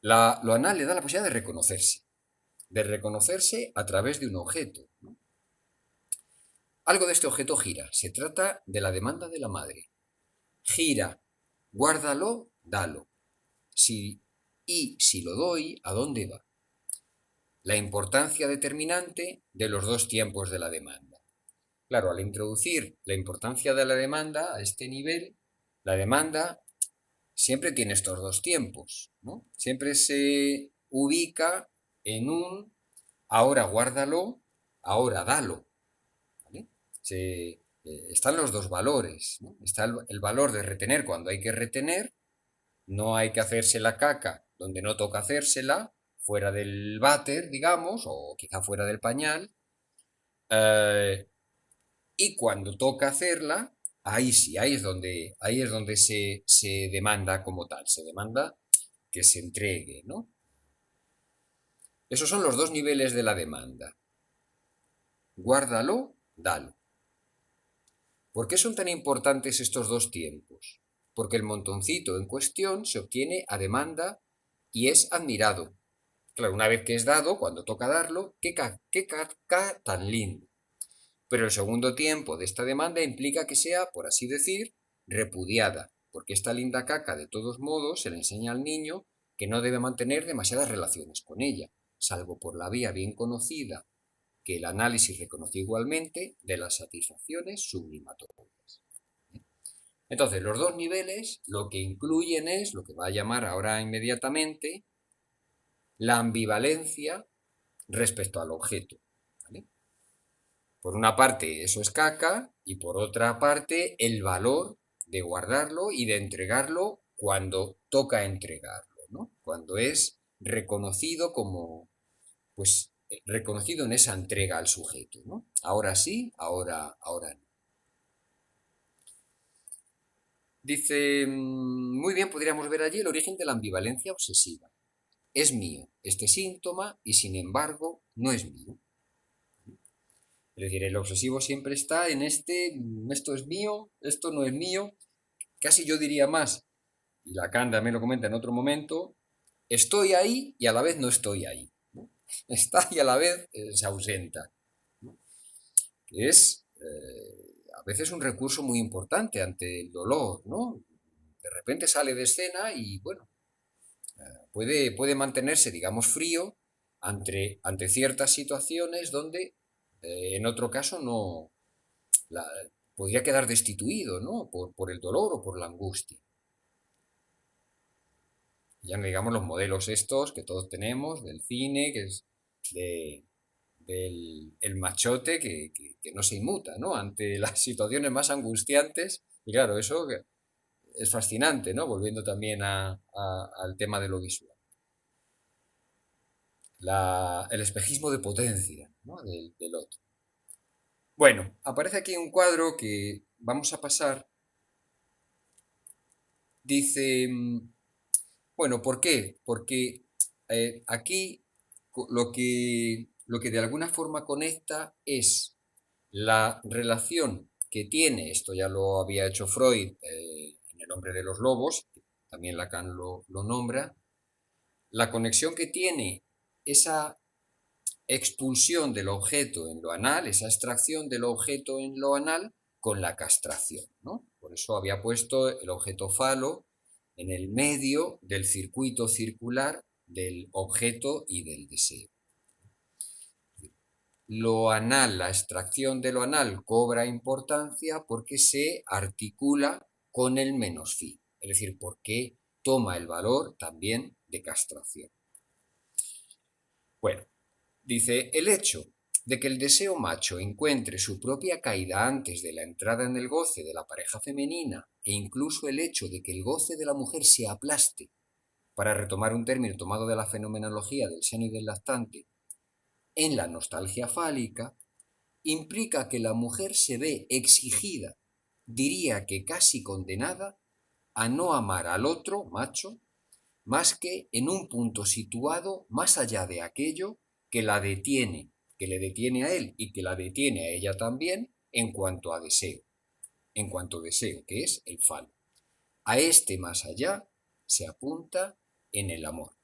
Lo anal le da la posibilidad de reconocerse a través de un objeto, ¿no? Algo de este objeto gira. Se trata de la demanda de la madre. Gira, guárdalo, dalo. Si lo doy, ¿a dónde va? La importancia determinante de los dos tiempos de la demanda. Claro, al introducir la importancia de la demanda a este nivel, la demanda siempre tiene estos dos tiempos, ¿no? Siempre se ubica en un ahora guárdalo, ahora dalo. ¿Vale? Están los dos valores, ¿no? Está el valor de retener cuando hay que retener, no hay que hacerse la caca donde no toca hacérsela, fuera del váter, digamos, o quizá fuera del pañal, y cuando toca hacerla, ahí sí, ahí es donde se demanda como tal, se demanda que se entregue, ¿no? Esos son los dos niveles de la demanda. Guárdalo, dalo. ¿Por qué son tan importantes estos dos tiempos? Porque el montoncito en cuestión se obtiene a demanda y es admirado. Claro, una vez que es dado, cuando toca darlo, qué caca tan lindo. Pero el segundo tiempo de esta demanda implica que sea, por así decir, repudiada, porque esta linda caca, de todos modos, se le enseña al niño que no debe mantener demasiadas relaciones con ella, salvo por la vía bien conocida, que el análisis reconoció igualmente, de las satisfacciones sublimatorias. Entonces, los dos niveles lo que incluyen es lo que va a llamar ahora inmediatamente la ambivalencia respecto al objeto. ¿Vale? Por una parte, eso es caca, y por otra parte, el valor de guardarlo y de entregarlo cuando toca entregarlo, ¿no? Cuando es reconocido como, pues, reconocido en esa entrega al sujeto, ¿no? Ahora sí, ahora no. Dice, muy bien, podríamos ver allí el origen de la ambivalencia obsesiva. Es mío este síntoma y sin embargo no es mío. Es decir, el obsesivo siempre está en esto es mío, esto no es mío, casi yo diría más, y Lacan también lo comenta en otro momento, estoy ahí y a la vez no estoy ahí. ¿No? Está y a la vez se ausenta. ¿No? Que es a veces un recurso muy importante ante el dolor, ¿no? De repente sale de escena y, bueno, puede mantenerse, digamos, frío ante ciertas situaciones donde en otro caso no la, podría quedar destituido, ¿no? Por el dolor o por la angustia. Ya no digamos los modelos estos que todos tenemos del cine, que es del el machote que no se inmuta, ¿no? Ante las situaciones más angustiantes. Y claro, eso es fascinante, ¿no? Volviendo también al tema de lo visual. El espejismo de potencia, ¿no? del otro. Bueno, aparece aquí un cuadro que vamos a pasar. Dice, bueno, ¿por qué? Porque aquí lo que de alguna forma conecta es la relación que tiene, esto ya lo había hecho Freud en El hombre de los lobos, también Lacan lo nombra, la conexión que tiene esa expulsión del objeto en lo anal, esa extracción del objeto en lo anal con la castración, ¿no? Por eso había puesto el objeto falo en el medio del circuito circular del objeto y del deseo. Lo anal, la extracción de lo anal cobra importancia porque se articula con el menos fin, es decir, porque toma el valor también de castración. Bueno, dice, el hecho de que el deseo macho encuentre su propia caída antes de la entrada en el goce de la pareja femenina e incluso el hecho de que el goce de la mujer se aplaste, para retomar un término tomado de la fenomenología del seno y del lactante, en la nostalgia fálica, implica que la mujer se ve exigida, diría que casi condenada, a no amar al otro, macho, más que en un punto situado más allá de aquello que la detiene, que le detiene a él y que la detiene a ella también en cuanto a deseo, que es el falo. A este más allá se apunta en el amor.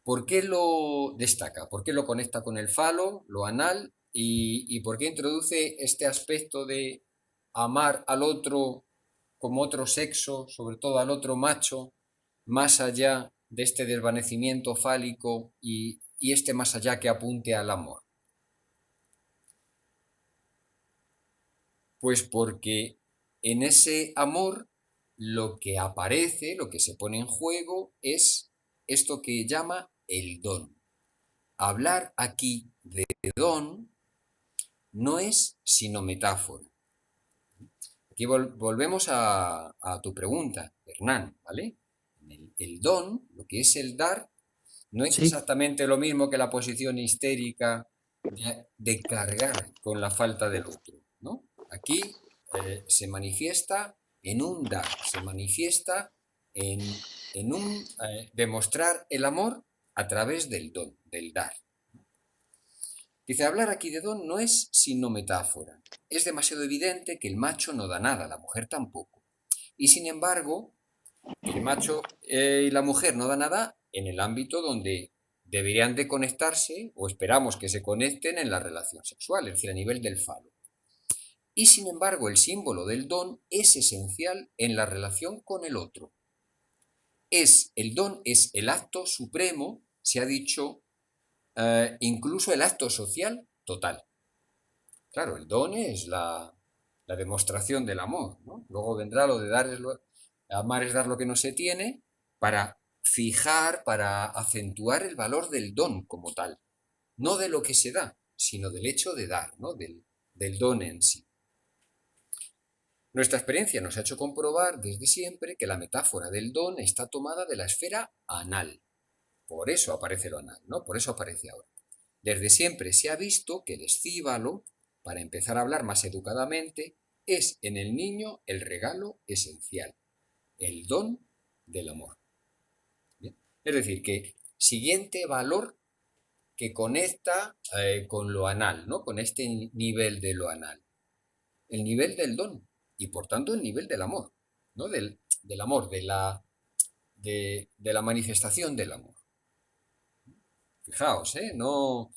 ¿Por qué lo destaca? ¿Por qué lo conecta con el falo, lo anal? ¿Y por qué introduce este aspecto de amar al otro como otro sexo, sobre todo al otro macho, más allá de este desvanecimiento fálico y este más allá que apunte al amor? Pues porque en ese amor lo que aparece, lo que se pone en juego es esto que llama el don. Hablar aquí de don no es sino metáfora. Aquí volvemos a tu pregunta, Hernán, ¿vale? El don, lo que es el dar, no es Sí. exactamente lo mismo que la posición histérica de cargar con la falta del otro, ¿no? Aquí se manifiesta en un dar, se manifiesta en un demostrar el amor a través del don, del dar. Dice, hablar aquí de don no es sino metáfora. Es demasiado evidente que el macho no da nada, la mujer tampoco. Y sin embargo, el macho y la mujer no dan nada en el ámbito donde deberían de conectarse, o esperamos que se conecten en la relación sexual, es decir, a nivel del falo. Y sin embargo, el símbolo del don es esencial en la relación con el otro. El don es el acto supremo, se ha dicho, incluso el acto social total. Claro, el don es la demostración del amor, ¿no? Luego vendrá lo de amar es dar lo que no se tiene, para fijar, para acentuar el valor del don como tal. No de lo que se da, sino del hecho de dar, ¿no? Del don en sí. Nuestra experiencia nos ha hecho comprobar desde siempre que la metáfora del don está tomada de la esfera anal. Por eso aparece lo anal, ¿no? Por eso aparece ahora. Desde siempre se ha visto que el escíbalo, para empezar a hablar más educadamente, es en el niño el regalo esencial, el don del amor. ¿Bien? Es decir, que siguiente valor que conecta con lo anal, ¿no? Con este nivel de lo anal. El nivel del don y por tanto el nivel del amor, ¿no? Del amor, de la manifestación del amor. Fijaos, no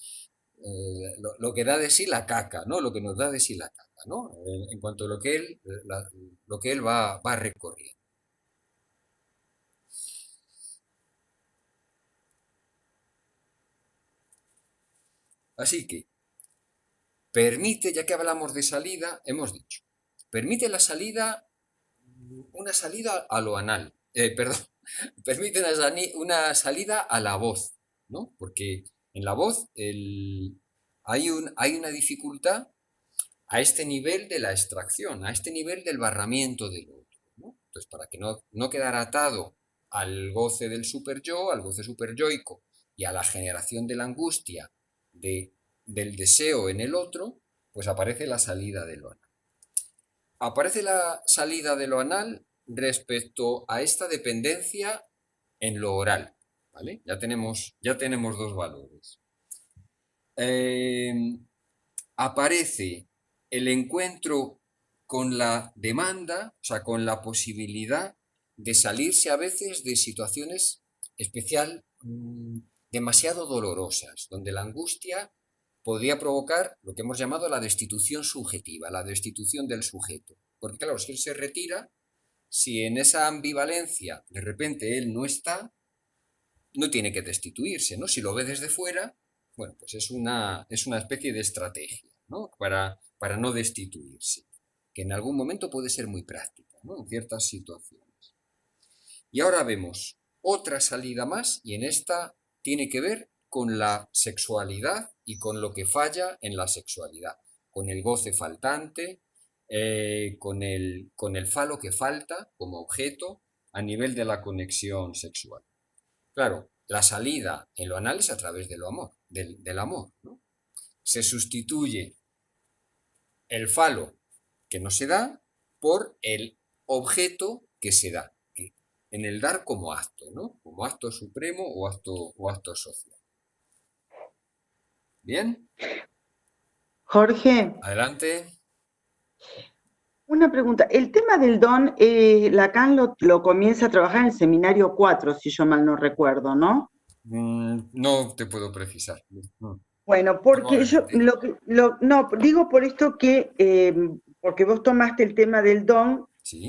lo que da de sí la caca, ¿no? Lo que nos da de sí la caca, ¿no? En cuanto a lo que él va recorriendo. Así que permite, ya que hablamos de salida, hemos dicho, permite la salida, una salida a lo anal, perdón, permite una salida a la voz, ¿no? Porque en la voz hay una dificultad a este nivel de la extracción, a este nivel del barramiento del otro, ¿no? Entonces, para que no quedar atado al goce del superyo, al goce superyoico y a la generación de la angustia del deseo en el otro, pues aparece la salida de lo anal. Aparece la salida de lo anal respecto a esta dependencia en lo oral, ¿vale? Ya tenemos dos valores. Aparece el encuentro con la demanda, o sea, con la posibilidad de salirse a veces de situaciones demasiado dolorosas, donde la angustia podría provocar lo que hemos llamado la destitución subjetiva, la destitución del sujeto. Porque claro, si él se retira, si en esa ambivalencia de repente él no está, no tiene que destituirse, ¿no? Si lo ve desde fuera, bueno, pues es una especie de estrategia, ¿no? Para no destituirse, que en algún momento puede ser muy práctica, ¿no? En ciertas situaciones. Y ahora vemos otra salida más, y en esta tiene que ver con la sexualidad y con lo que falla en la sexualidad, con el goce faltante, con el falo que falta como objeto a nivel de la conexión sexual. Claro, la salida en lo anal es a través del amor, ¿no? Se sustituye el falo que no se da por el objeto que se da, en el dar como acto, ¿no? Como acto supremo o acto social. ¿Bien? Jorge, Adelante. una pregunta. El tema del don, Lacan lo comienza a trabajar en el seminario 4, si yo mal no recuerdo, ¿no? No te puedo precisar. No. Bueno, porque yo no digo por esto que porque vos tomaste el tema del don Sí.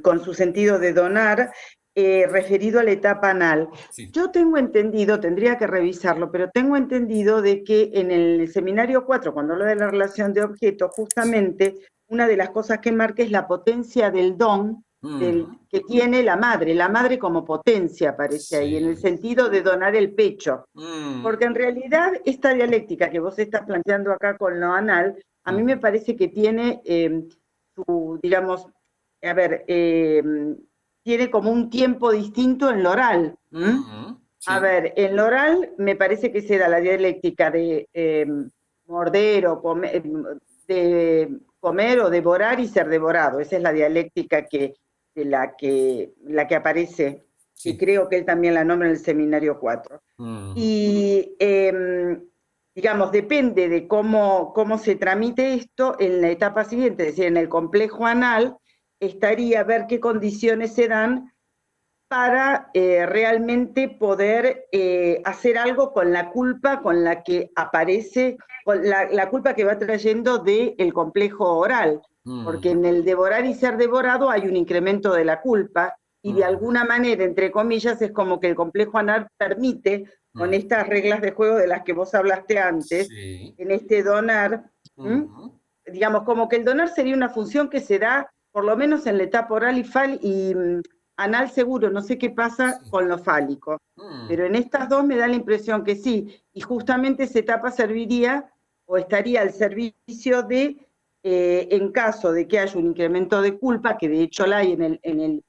con su sentido de donar referido a la etapa anal. Sí. Yo tengo entendido, tendría que revisarlo, pero tengo entendido de que en el seminario 4, cuando habla de la relación de objetos, justamente una de las cosas que marca es la potencia del don que tiene la madre como potencia aparece ahí, en el sentido de donar el pecho. Porque en realidad esta dialéctica que vos estás planteando acá con lo anal, a mí me parece que tiene digamos, tiene como un tiempo distinto en lo oral. A Sí. ver, en lo oral me parece que se da la dialéctica de morder o de comer o devorar y ser devorado. Esa es la dialéctica de la que aparece, y Sí. creo que él también la nombra en el seminario 4. Y digamos, depende de cómo se tramite esto en la etapa siguiente, es decir, en el complejo anal, estaría a ver qué condiciones se dan para realmente poder hacer algo con la culpa con la que aparece, con la culpa que va trayendo del complejo oral, porque en el devorar y ser devorado hay un incremento de la culpa, y de alguna manera, entre comillas, es como que el complejo anal permite, con estas reglas de juego de las que vos hablaste antes, Sí. en este donar, digamos, como que el donar sería una función que se da, por lo menos en la etapa oral y anal seguro, no sé qué pasa Sí. con lo fálico, pero en estas dos me da la impresión que sí, y justamente esa etapa serviría o estaría al servicio de, en caso de que haya un incremento de culpa, que de hecho la hay en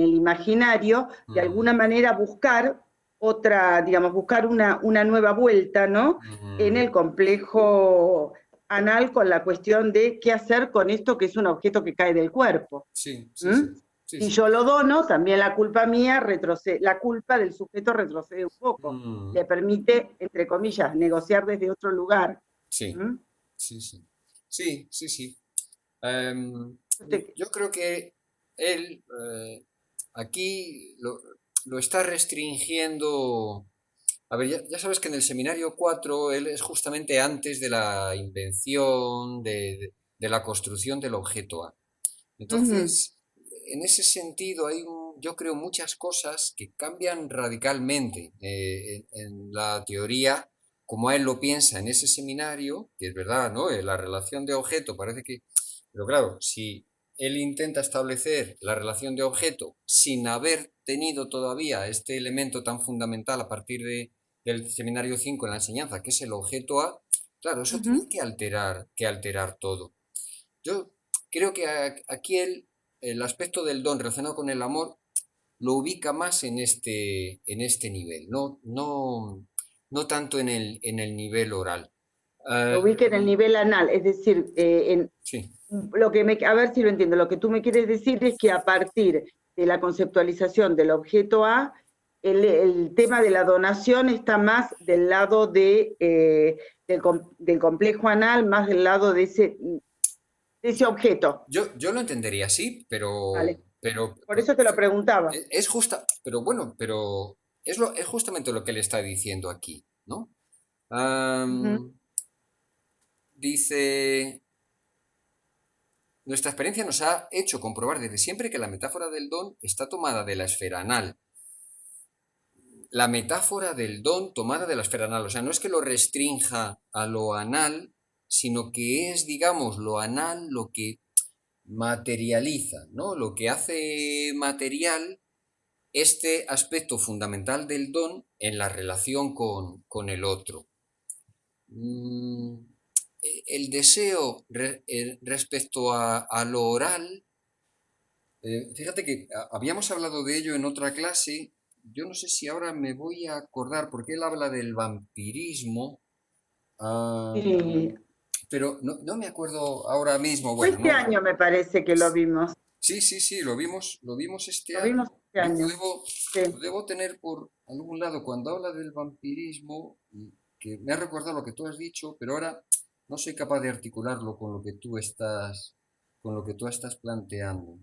el imaginario, de alguna manera buscar otra, digamos, buscar una nueva vuelta, ¿no? En el complejo anal con la cuestión de qué hacer con esto que es un objeto que cae del cuerpo. Sí, sí, sí. ¿Mm? Sí, Si sí. yo lo dono, también la culpa mía retrocede, la culpa del sujeto retrocede un poco. Le permite, entre comillas, negociar desde otro lugar. Sí, ¿Mm? sí, sí. Sí, sí, sí. Em, Usted- yo creo que él aquí lo está restringiendo. A ver, ya sabes que en el seminario 4 él es justamente antes de la invención, de la construcción del objeto A. Ujú, Entonces, en ese sentido, yo creo, muchas cosas que cambian radicalmente en la teoría, como él lo piensa en ese seminario, que es verdad, ¿no? La relación de objeto parece que... Pero claro, si él intenta establecer la relación de objeto sin haber tenido todavía este elemento tan fundamental a partir del seminario 5 en la enseñanza, que es el objeto A, claro, eso tiene ujú. que alterar todo. Yo creo que aquí el aspecto del don relacionado con el amor lo ubica más en este nivel, no tanto en el nivel oral. Lo Eh, ubica en el nivel anal, es decir, sí, a ver si lo entiendo, lo que tú me quieres decir es que a partir de la conceptualización del objeto A, el tema de la donación está más del lado del complejo anal, más del lado de ese objeto, yo lo entendería así, ¿vale? pero Por eso te lo preguntaba. es justa, pero bueno, pero es justamente lo que le está diciendo aquí, ¿no? Ujú, Am, dice, nuestra experiencia nos ha hecho comprobar desde siempre que la metáfora del don está tomada de la esfera anal. La metáfora del don tomada de la esfera anal. O sea, no es que lo restrinja a lo anal, sino que es, digamos, lo anal lo que materializa, ¿no? Lo que hace material este aspecto fundamental del don en la relación con el otro. Mm, el deseo respecto a lo oral, fíjate que habíamos hablado de ello en otra clase. Yo no sé si ahora me voy a acordar porque él habla del vampirismo, ah, sí. pero no me acuerdo ahora mismo. Fue Bueno, este no. año me parece que lo vimos. Sí, sí, sí, lo vimos este Lo año. vimos este Yo lo año. debo, lo Sí. debo tener por algún lado cuando habla del vampirismo, y que me ha recordado lo que tú has dicho, pero ahora no soy capaz de articularlo con lo que tú estás planteando.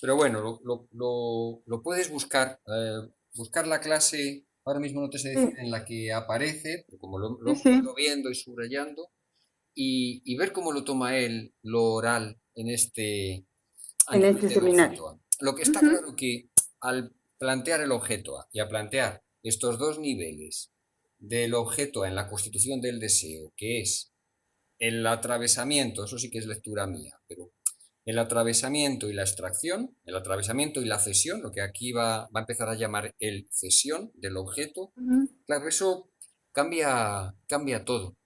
Pero bueno, lo puedes buscar. Buscar la clase, ahora mismo no te sé decir Sí, en la que aparece, pero como lo sí, hemos sí, ido viendo y subrayando, y ver cómo lo toma él, lo oral, a en nivel este del seminario. objeto A. Lo que está Ujú. claro que al plantear el objeto A y a plantear estos dos niveles del objeto A en la constitución del deseo, que es el atravesamiento, eso sí que es lectura mía, pero el atravesamiento y la extracción, el atravesamiento y la cesión, lo que aquí va a empezar a llamar el cesión del objeto, Ujú. claro, eso cambia todo.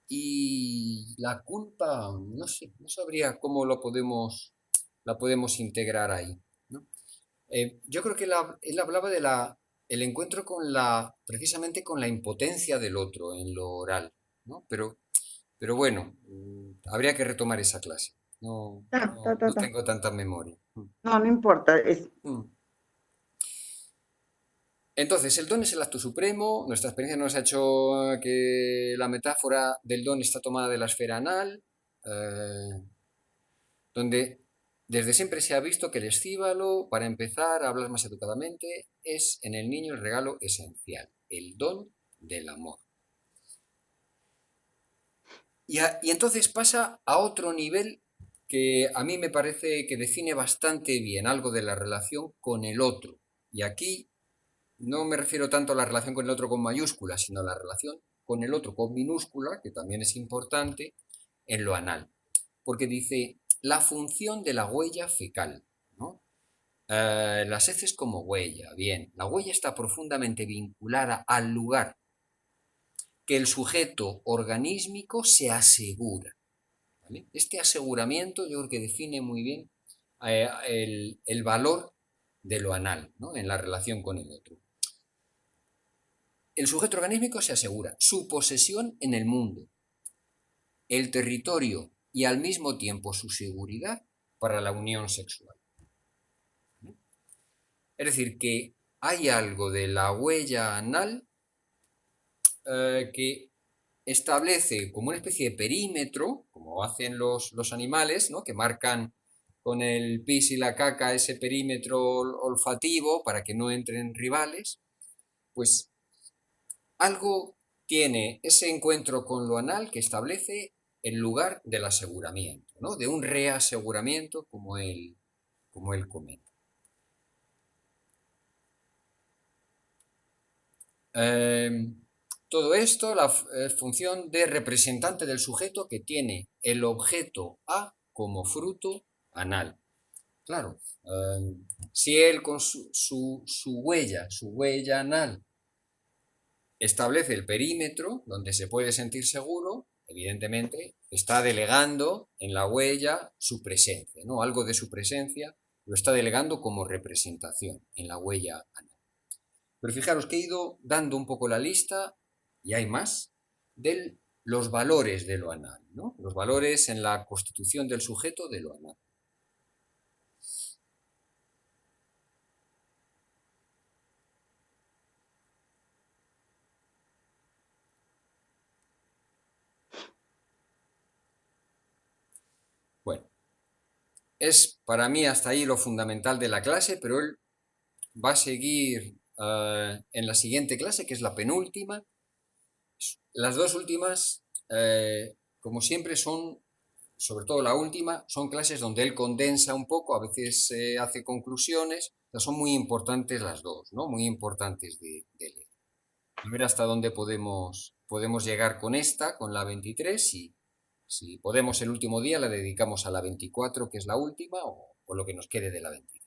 Y la culpa, no sé, no sabría cómo la podemos integrar ahí, ¿no? Yo creo que él hablaba de la el encuentro precisamente con la impotencia del otro en lo oral, ¿no? Pero bueno, habría que retomar esa clase. No, Ta, ta, ta, no ta. tengo tanta memoria. No, no importa. Entonces, el don es el acto supremo. Nuestra experiencia nos ha hecho que la metáfora del don está tomada de la esfera anal, donde desde siempre se ha visto que el escíbalo, para empezar a hablar más educadamente, es en el niño el regalo esencial, el don del amor. Y entonces pasa a otro nivel que a mí me parece que define bastante bien algo de la relación con el otro. Y aquí no me refiero tanto a la relación con el otro con mayúscula, sino a la relación con el otro con minúscula, que también es importante, en lo anal. Porque dice la función de la huella fecal, ¿no? Las heces como huella. Bien, la huella está profundamente vinculada al lugar que el sujeto organísmico se asegura. ¿Vale? Este aseguramiento yo creo que define muy bien el valor de lo anal, ¿no? En la relación con el otro. El sujeto organísmico se asegura su posesión en el mundo, el territorio y al mismo tiempo su seguridad para la unión sexual. Es decir, que hay algo de la huella anal que establece como una especie de perímetro, como hacen los animales, ¿no? Que marcan con el pis y la caca ese perímetro olfativo para que no entren rivales, pues algo tiene ese encuentro con lo anal que establece el lugar del aseguramiento, ¿no? De un reaseguramiento como él comenta. Todo esto, la función de representante del sujeto que tiene el objeto A como fruto anal. Claro, si él con su huella anal, establece el perímetro donde se puede sentir seguro, evidentemente está delegando en la huella su presencia, ¿no? Algo de su presencia lo está delegando como representación en la huella anal. Pero fijaros que he ido dando un poco la lista, y hay más, de los valores de lo anal, ¿no? Los valores en la constitución del sujeto de lo anal. Bueno, es para mí hasta ahí lo fundamental de la clase, pero él va a seguir en la siguiente clase, que es la penúltima. Las dos últimas, como siempre, son, sobre todo la última, son clases donde él condensa un poco, a veces hace conclusiones, pero son muy importantes las dos, ¿no? Muy importantes de leer. A ver hasta dónde podemos llegar con esta, con la 23, y si podemos el último día la dedicamos a la 24, que es la última, o lo que nos quede de la 23.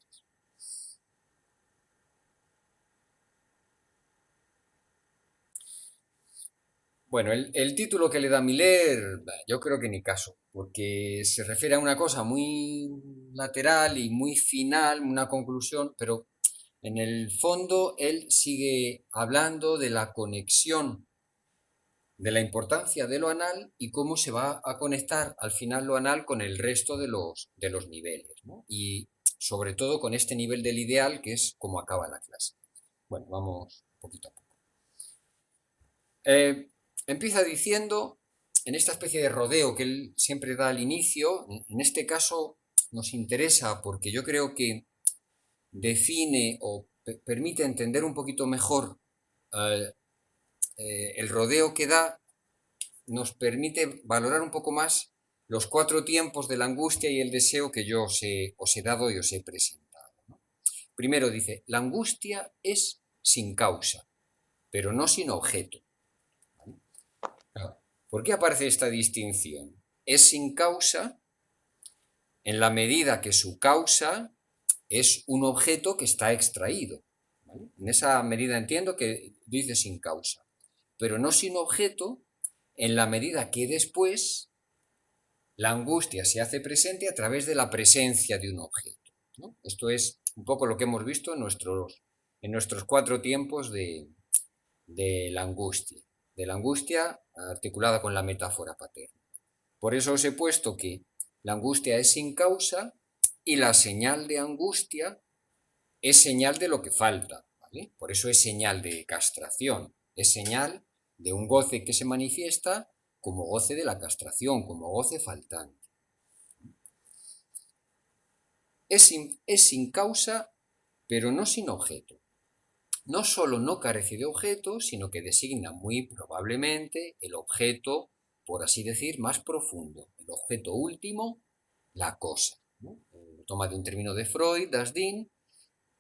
Bueno, el título que le da Miller, yo creo que ni caso, porque se refiere a una cosa muy lateral y muy final, una conclusión, pero en el fondo él sigue hablando de la conexión, de la importancia de lo anal y cómo se va a conectar al final lo anal con el resto de los niveles, ¿no? Y sobre todo con este nivel del ideal que es como acaba la clase. Bueno, vamos poquito a poco. Empieza diciendo, en esta especie de rodeo que él siempre da al inicio, en este caso nos interesa porque yo creo que define o permite entender un poquito mejor el rodeo que da, nos permite valorar un poco más los 4 tiempos de la angustia y el deseo que yo os he dado y os he presentado, ¿no? Primero dice, la angustia es sin causa, pero no sin objeto. ¿Por qué aparece esta distinción? Es sin causa en la medida que su causa es un objeto que está extraído, ¿vale? En esa medida entiendo que dice sin causa, pero no sin objeto en la medida que después la angustia se hace presente a través de la presencia de un objeto, ¿no? Esto es un poco lo que hemos visto en en nuestros 4 tiempos de la angustia articulada con la metáfora paterna. Por eso os he puesto que la angustia es sin causa y la señal de angustia es señal de lo que falta, ¿vale? Por eso es señal de castración, es señal de un goce que se manifiesta como goce de la castración, como goce faltante. Es sin causa, pero no sin objeto. No solo no carece de objeto, sino que designa muy probablemente el objeto, por así decir, más profundo, el objeto último, la cosa, ¿no? Toma de un término de Freud, das Ding,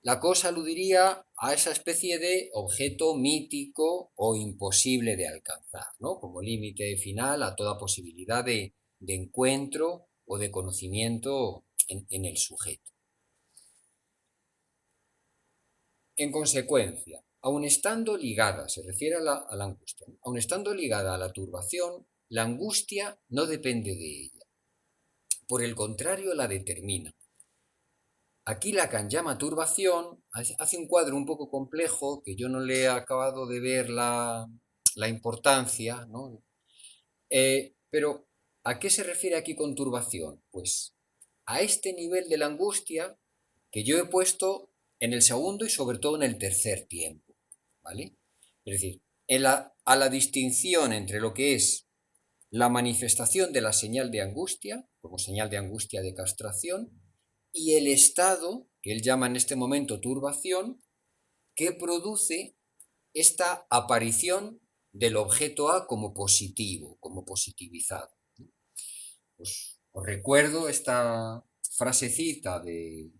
la cosa aludiría a esa especie de objeto mítico o imposible de alcanzar, ¿no? Como límite final a toda posibilidad de encuentro o de conocimiento en el sujeto. En consecuencia, aun estando ligada, se refiere a la angustia, aun estando ligada a la turbación, la angustia no depende de ella. Por el contrario, la determina. Aquí Lacan llama turbación, hace un cuadro un poco complejo, que yo no le he acabado de ver la importancia, ¿no? Pero, ¿a qué se refiere aquí con turbación? Pues a este nivel de la angustia que yo he puesto en el segundo y sobre todo en el tercer tiempo, ¿vale? Es decir, a la distinción entre lo que es la manifestación de la señal de angustia, como señal de angustia de castración, y el estado, que él llama en este momento turbación, que produce esta aparición del objeto A como positivo, como positivizado. Os recuerdo esta frasecita de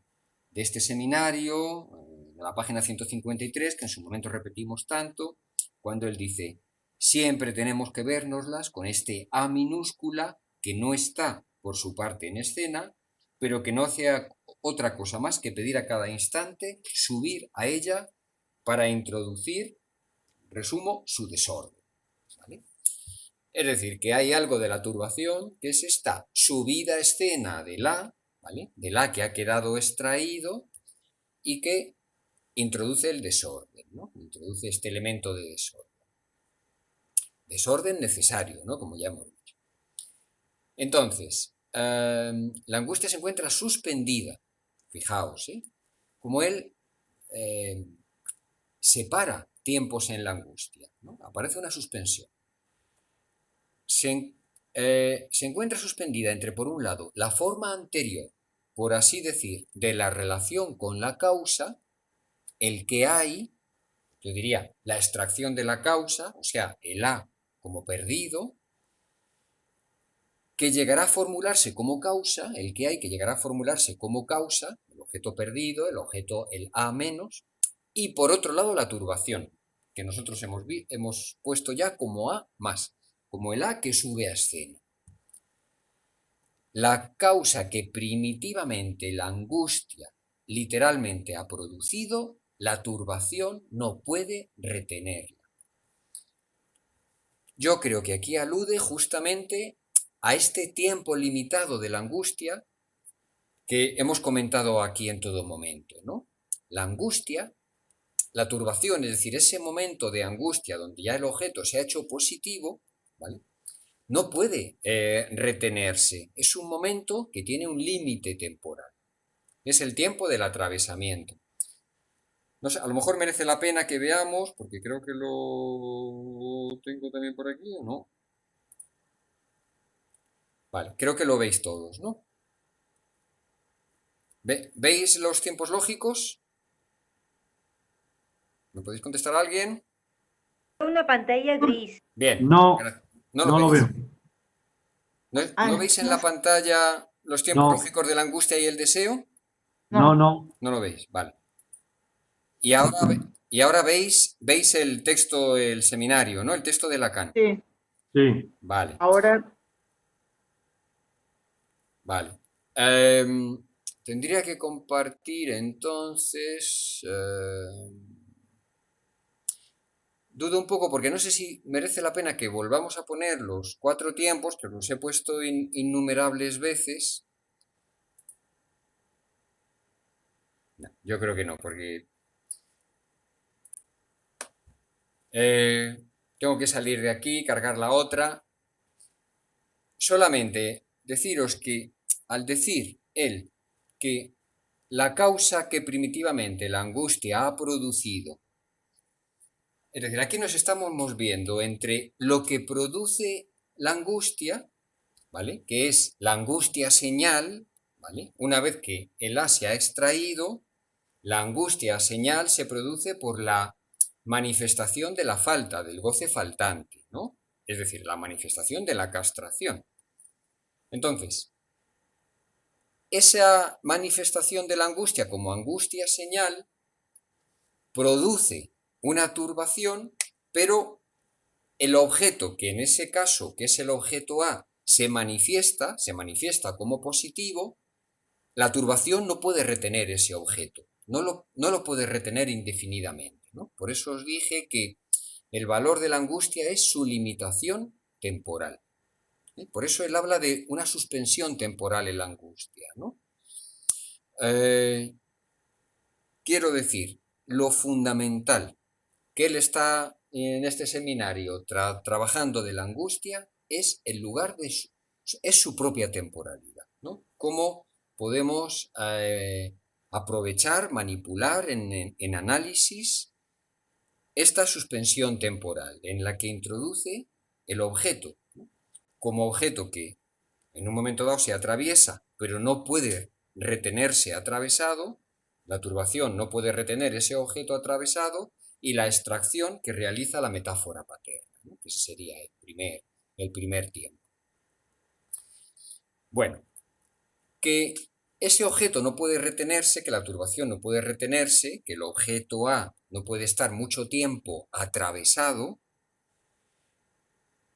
este seminario, en la página 153, que en su momento repetimos tanto, cuando él dice: siempre tenemos que vernoslas con este A minúscula que no está por su parte en escena, pero que no hace otra cosa más que pedir a cada instante subir a ella para introducir, resumo, su desorden, ¿vale? Es decir, que hay algo de la turbación, que es esta subida a escena de la, ¿vale? De la que ha quedado extraído y que introduce el desorden, ¿no? Introduce este elemento de desorden. Desorden necesario, ¿no? Como ya hemos dicho. Entonces, la angustia se encuentra suspendida, fijaos, ¿eh? Como él separa tiempos en la angustia, ¿no? Aparece una suspensión. Se encuentra suspendida entre, por un lado, la forma anterior, por así decir, de la relación con la causa, el que hay, yo diría, la extracción de la causa, o sea, el A como perdido, que llegará a formularse como causa, el que hay que llegará a formularse como causa, el objeto perdido, el objeto, el A menos, y por otro lado la turbación, que nosotros hemos puesto ya como A más, como el A que sube a escena. La causa que primitivamente la angustia literalmente ha producido, la turbación no puede retenerla. Yo creo que aquí alude justamente a este tiempo limitado de la angustia que hemos comentado aquí en todo momento, ¿no? La angustia, la turbación, es decir, ese momento de angustia donde ya el objeto se ha hecho positivo, ¿vale? No puede retenerse. Es un momento que tiene un límite temporal. Es el tiempo del atravesamiento. No sé, a lo mejor merece la pena que veamos, porque creo que lo tengo también por aquí, ¿o no? Vale, creo que lo veis todos, ¿no? ¿Veis los tiempos lógicos? ¿Me podéis contestar a alguien? Una pantalla gris. Bien. No, ¿No no lo lo veis? veo. ¿No veis en la pantalla los tiempos No. lógicos de la angustia y el deseo? No, no. No lo veis, vale. Y ahora veis el texto, el seminario, ¿no? El texto de Lacan. Sí, Sí. Vale, ahora vale. Tendría que compartir entonces... dudo un poco porque no sé si merece la pena que volvamos a poner los 4 tiempos, que los he puesto innumerables veces. No, yo creo que no, porque Tengo que salir de aquí, cargar la otra. Solamente deciros que al decir él que la causa que primitivamente la angustia ha producido, es decir, aquí nos estamos moviendo entre lo que produce la angustia, ¿vale? Que es la angustia señal, ¿vale? Una vez que el A se ha extraído, la angustia señal se produce por la manifestación de la falta, del goce faltante, ¿no? Es decir, la manifestación de la castración. Entonces, esa manifestación de la angustia como angustia señal produce una turbación, pero el objeto, que en ese caso, que es el objeto A, se manifiesta como positivo, la turbación no puede retener ese objeto, no lo puede retener indefinidamente, ¿no? Por eso os dije que el valor de la angustia es su limitación temporal. Por eso él habla de una suspensión temporal en la angustia, ¿no? Quiero decir, lo fundamental que él está en este seminario trabajando de la angustia es el lugar de es su propia temporalidad, ¿no? Cómo podemos aprovechar, manipular en análisis esta suspensión temporal en la que introduce el objeto, ¿no? Como objeto que en un momento dado se atraviesa, pero no puede retenerse atravesado, la turbación no puede retener ese objeto atravesado, y la extracción que realiza la metáfora paterna, ¿no? Ese sería el primer tiempo. Bueno, que ese objeto no puede retenerse, que la turbación no puede retenerse, que el objeto A no puede estar mucho tiempo atravesado,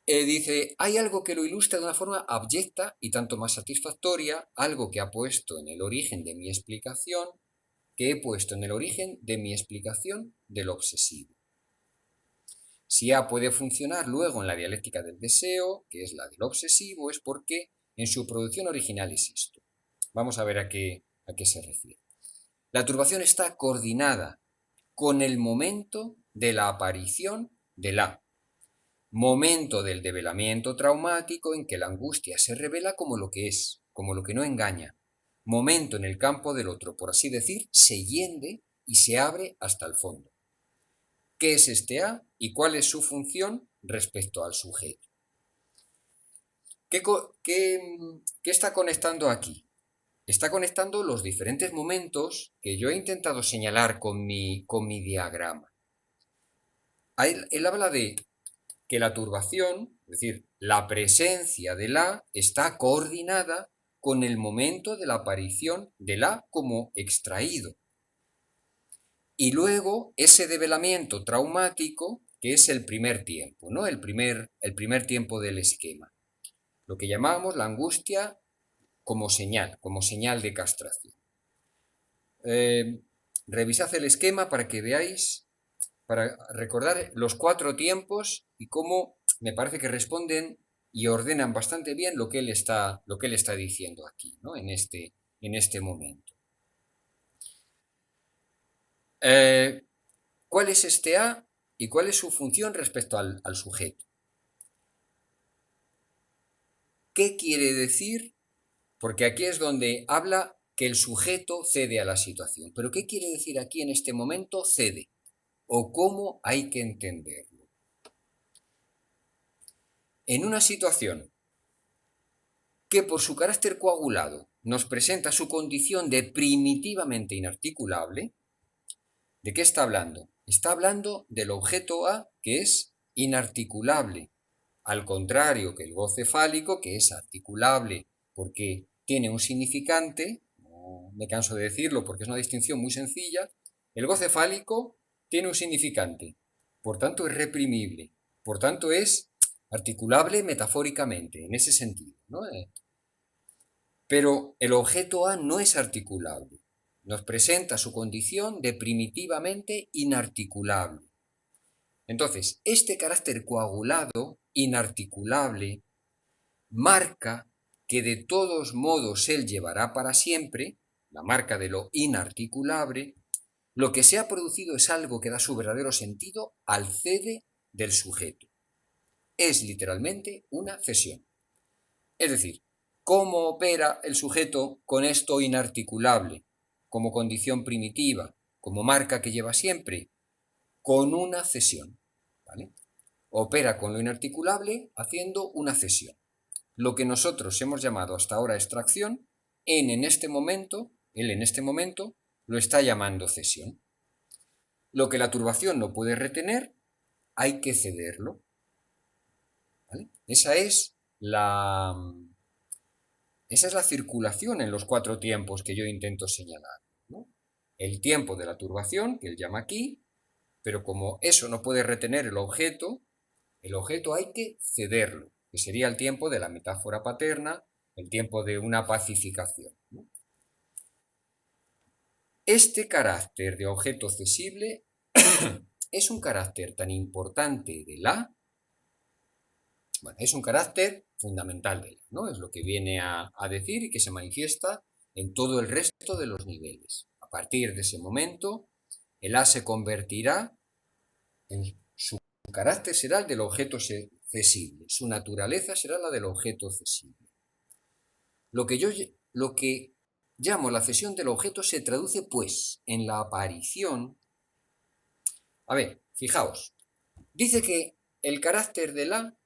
dice, hay algo que lo ilustra de una forma abyecta y tanto más satisfactoria, algo que ha puesto en el origen de mi explicación, que he puesto en el origen de mi explicación del obsesivo. Si A puede funcionar luego en la dialéctica del deseo, que es la del obsesivo, es porque en su producción original es esto. Vamos a ver a qué se refiere. La turbación está coordinada con el momento de la aparición del A, momento del develamiento traumático en que la angustia se revela como lo que es, como lo que no engaña, momento en el campo del otro, por así decir, se hiende y se abre hasta el fondo. ¿Qué es este A y cuál es su función respecto al sujeto? ¿Qué está conectando aquí? Está conectando los diferentes momentos que yo he intentado señalar con mi diagrama. Él habla de que la turbación, es decir, la presencia del A, está coordinada con el momento de la aparición del A como extraído. Y luego ese develamiento traumático, que es el primer tiempo, ¿no? El primer tiempo del esquema. Lo que llamábamos la angustia como señal de castración. Revisad el esquema para que veáis, para recordar los 4 tiempos y cómo me parece que responden y ordenan bastante bien lo que él está diciendo aquí, ¿no? en este momento. ¿Cuál es este A y cuál es su función respecto al sujeto? ¿Qué quiere decir? Porque aquí es donde habla que el sujeto cede a la situación. ¿Pero qué quiere decir aquí en este momento cede? ¿O cómo hay que entenderlo? En una situación que por su carácter coagulado nos presenta su condición de primitivamente inarticulable, ¿de qué está hablando? Está hablando del objeto A, que es inarticulable, al contrario que el goce fálico, que es articulable porque tiene un significante, no me canso de decirlo porque es una distinción muy sencilla. El goce fálico tiene un significante, por tanto es reprimible, por tanto es articulable metafóricamente, en ese sentido, ¿no? Pero el objeto A no es articulable, nos presenta su condición de primitivamente inarticulable. Entonces, este carácter coagulado, inarticulable, marca que de todos modos él llevará para siempre, la marca de lo inarticulable, Lo que se ha producido es algo que da su verdadero sentido al cede del sujeto. Es literalmente una cesión. Es decir, ¿cómo opera el sujeto con esto inarticulable, como condición primitiva, como marca que lleva siempre? Con una cesión, ¿vale? Opera con lo inarticulable haciendo una cesión. Lo que nosotros hemos llamado hasta ahora extracción, él en este momento lo está llamando cesión. Lo que la turbación no puede retener, hay que cederlo, ¿vale? Esa es la circulación en los 4 tiempos que yo intento señalar, ¿no? El tiempo de la turbación, que él llama aquí, pero como eso no puede retener el objeto hay que cederlo, que sería el tiempo de la metáfora paterna, el tiempo de una pacificación, ¿no? Este carácter de objeto cesible es un carácter tan importante de la, bueno, es un carácter fundamental de la, ¿no? Es lo que viene a decir y que se manifiesta en todo el resto de los niveles. A partir de ese momento, el A se convertirá en su carácter será el del objeto cesible, su naturaleza será la del objeto cesible. Lo que llamo la cesión del objeto se traduce, pues, en la aparición. A ver, fijaos, dice que el carácter de la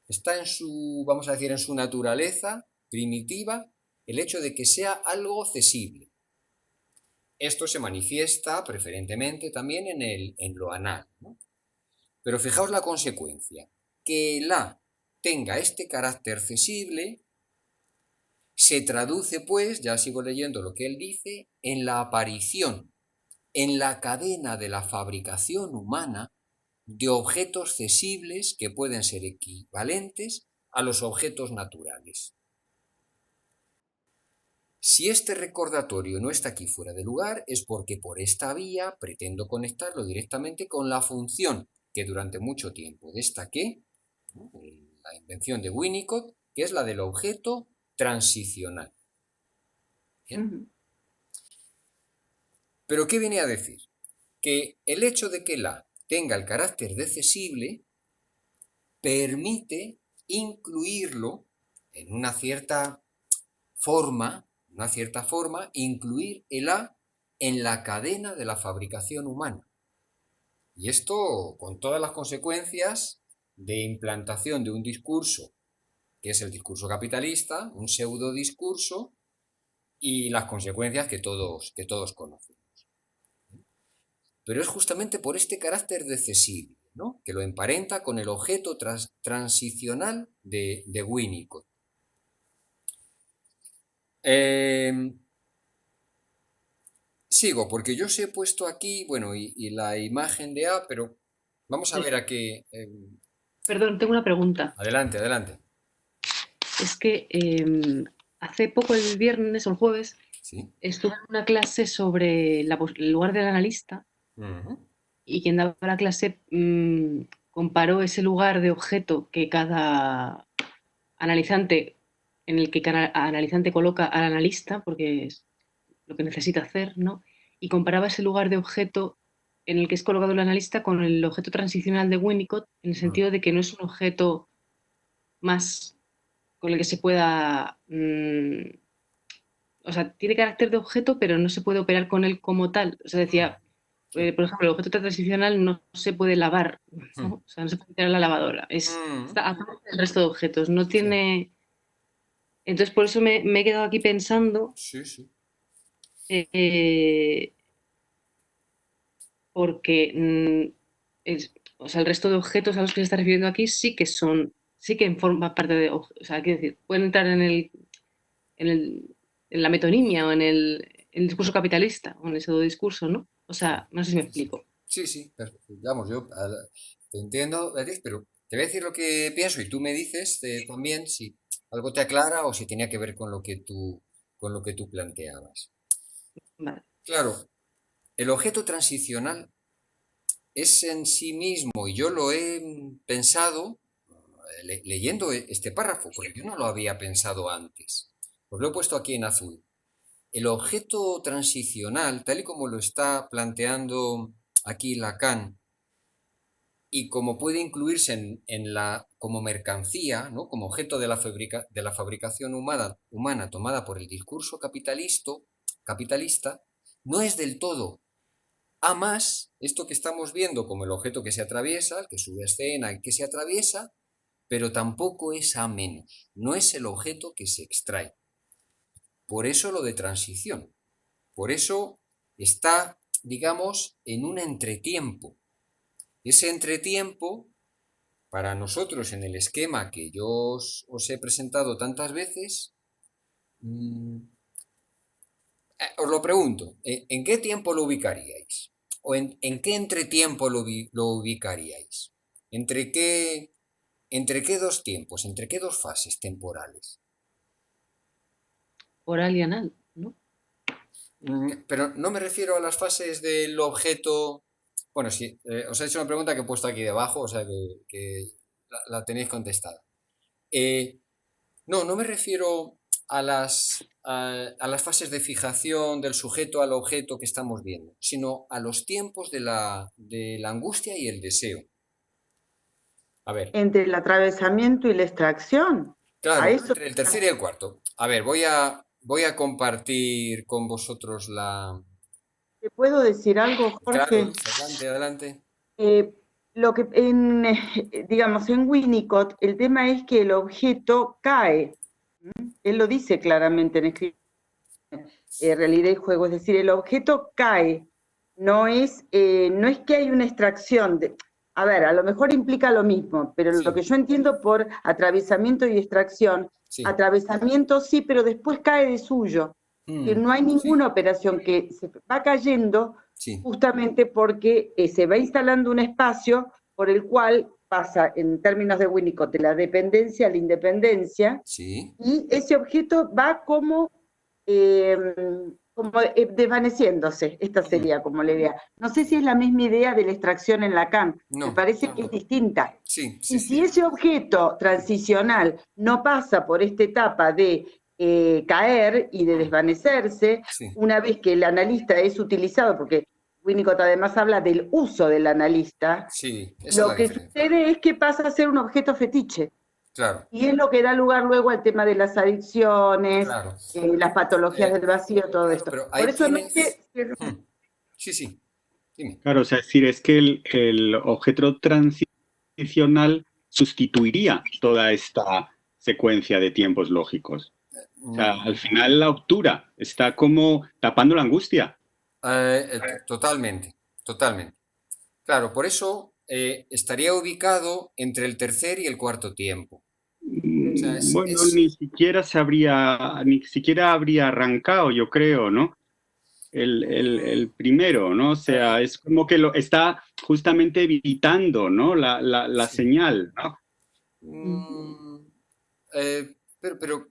está en su, vamos a decir, en su naturaleza primitiva, el hecho de que sea algo cesible. Esto se manifiesta preferentemente también en lo anal, ¿no? Pero fijaos la consecuencia, que la tenga este carácter cesible, se traduce pues, ya sigo leyendo lo que él dice, en la aparición, en la cadena de la fabricación humana de objetos cesibles que pueden ser equivalentes a los objetos naturales. Si este recordatorio no está aquí fuera de lugar, es porque por esta vía pretendo conectarlo directamente con la función que durante mucho tiempo destaqué, ¿no?, la invención de Winnicott, que es la del objeto transicional. ¿Bien? ¿Pero qué viene a decir? Que el hecho de que la tenga el carácter de cesible permite incluirlo en una cierta forma, incluir el A en la cadena de la fabricación humana. Y esto con todas las consecuencias de implantación de un discurso, que es el discurso capitalista, un pseudo discurso, y las consecuencias que todos conocemos. Pero es justamente por este carácter de cesible, ¿no?, que lo emparenta con el objeto transicional de Winnicott. Sigo, porque yo os he puesto aquí, bueno, y la imagen de A, pero vamos a ver a qué... Perdón, tengo una pregunta. Adelante, adelante. Es que hace poco, el viernes o el jueves, ¿Sí? estuve en una clase sobre el lugar del analista, y quien daba la clase comparó ese lugar de objeto que cada analizante, en el que cada analizante coloca al analista, porque es lo que necesita hacer, ¿no? Y comparaba ese lugar de objeto en el que es colocado el analista con el objeto transicional de Winnicott, en el sentido de que no es un objeto más con el que se pueda... o sea, tiene carácter de objeto, pero no se puede operar con él como tal. O sea, decía, por ejemplo, el objeto transicional no se puede lavar, ¿no? O sea, no se puede meter a la lavadora. Está aparte del resto de objetos. No tiene... Entonces, por eso me he quedado aquí pensando... Sí, sí. Porque o sea, el resto de objetos a los que se está refiriendo aquí sí que forman parte de, o sea, quiero decir, pueden entrar en la metonimia o en el discurso capitalista o en el pseudo discurso, ¿no? O sea, no sé si me explico. Sí, vamos, yo te entiendo, Beatriz, pero te voy a decir lo que pienso y tú me dices también si algo te aclara o si tenía que ver con lo que tú planteabas. Vale. Claro, el objeto transicional es en sí mismo, y yo lo he pensado leyendo este párrafo, porque yo no lo había pensado antes. Pues lo he puesto aquí en azul. el objeto transicional, tal y como lo está planteando aquí Lacan, y como puede incluirse como mercancía, ¿no? Como objeto de la fabricación humana tomada por el discurso capitalista, no es del todo a más esto que estamos viendo como el objeto que se atraviesa, el que sube a escena, el que se atraviesa, pero tampoco es a menos, no es el objeto que se extrae. Por eso lo de transición, por eso está, digamos, en un entretiempo. Ese entretiempo, para nosotros en el esquema que yo os he presentado tantas veces, os lo pregunto, ¿en qué tiempo lo ubicaríais? ¿O en qué entretiempo lo ubicaríais? ¿Entre qué dos tiempos? ¿Entre qué dos fases temporales? Oral y anal, ¿no? Pero no me refiero a las fases del objeto. Bueno, sí, os he hecho una pregunta que he puesto aquí debajo, o sea que la tenéis contestada. No me refiero a las fases de fijación del sujeto al objeto que estamos viendo, sino a los tiempos de la angustia y el deseo. A ver. Entre el atravesamiento y la extracción. Claro, entre el tercer y el cuarto. A ver, voy a compartir con vosotros la... ¿Te puedo decir algo, Jorge? Claro, adelante. Lo que digamos, en Winnicott, el tema es que el objeto cae. Él lo dice claramente en Realidad y Juego, es decir, el objeto cae. No es que hay una extracción. A ver, a lo mejor implica lo mismo, pero lo que yo entiendo por atravesamiento y extracción, atravesamiento sí, pero después cae de suyo. Que no hay ninguna operación que se va cayendo justamente porque se va instalando un espacio por el cual pasa, en términos de Winnicott, de la dependencia a la independencia, y ese objeto va como desvaneciéndose. Esta sería como la idea. No sé si es la misma idea de la extracción en Lacan, me parece que es distinta. Y si ese objeto transicional no pasa por esta etapa de caer y de desvanecerse, una vez que el analista es utilizado, porque Winnicott además habla del uso del analista, lo que sucede es que pasa a ser un objeto fetiche. Claro. Y es lo que da lugar luego al tema de las adicciones, las patologías del vacío, todo esto. Por eso Sí. Dime. Claro, o sea, es decir, es que el objeto transicional sustituiría toda esta secuencia de tiempos lógicos. O sea, al final la obtura está como tapando la angustia. Totalmente. Claro, por eso estaría ubicado entre el tercer y el cuarto tiempo. O sea, ni siquiera habría arrancado, yo creo, ¿no? El primero, ¿no? O sea, es como que lo está justamente evitando, ¿no? La señal, ¿no? Pero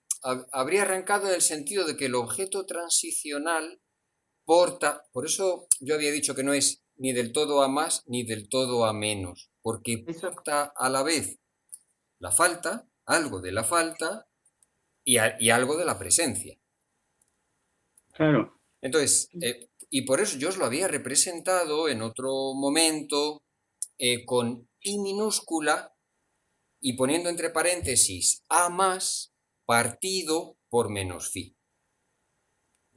habría arrancado en el sentido de que el objeto transicional porta, por eso yo había dicho que no es ni del todo a más ni del todo a menos, porque porta a la vez la falta, algo de la falta y algo de la presencia. Claro. Entonces, y por eso yo os lo había representado en otro momento con I minúscula y poniendo entre paréntesis A más partido por menos phi.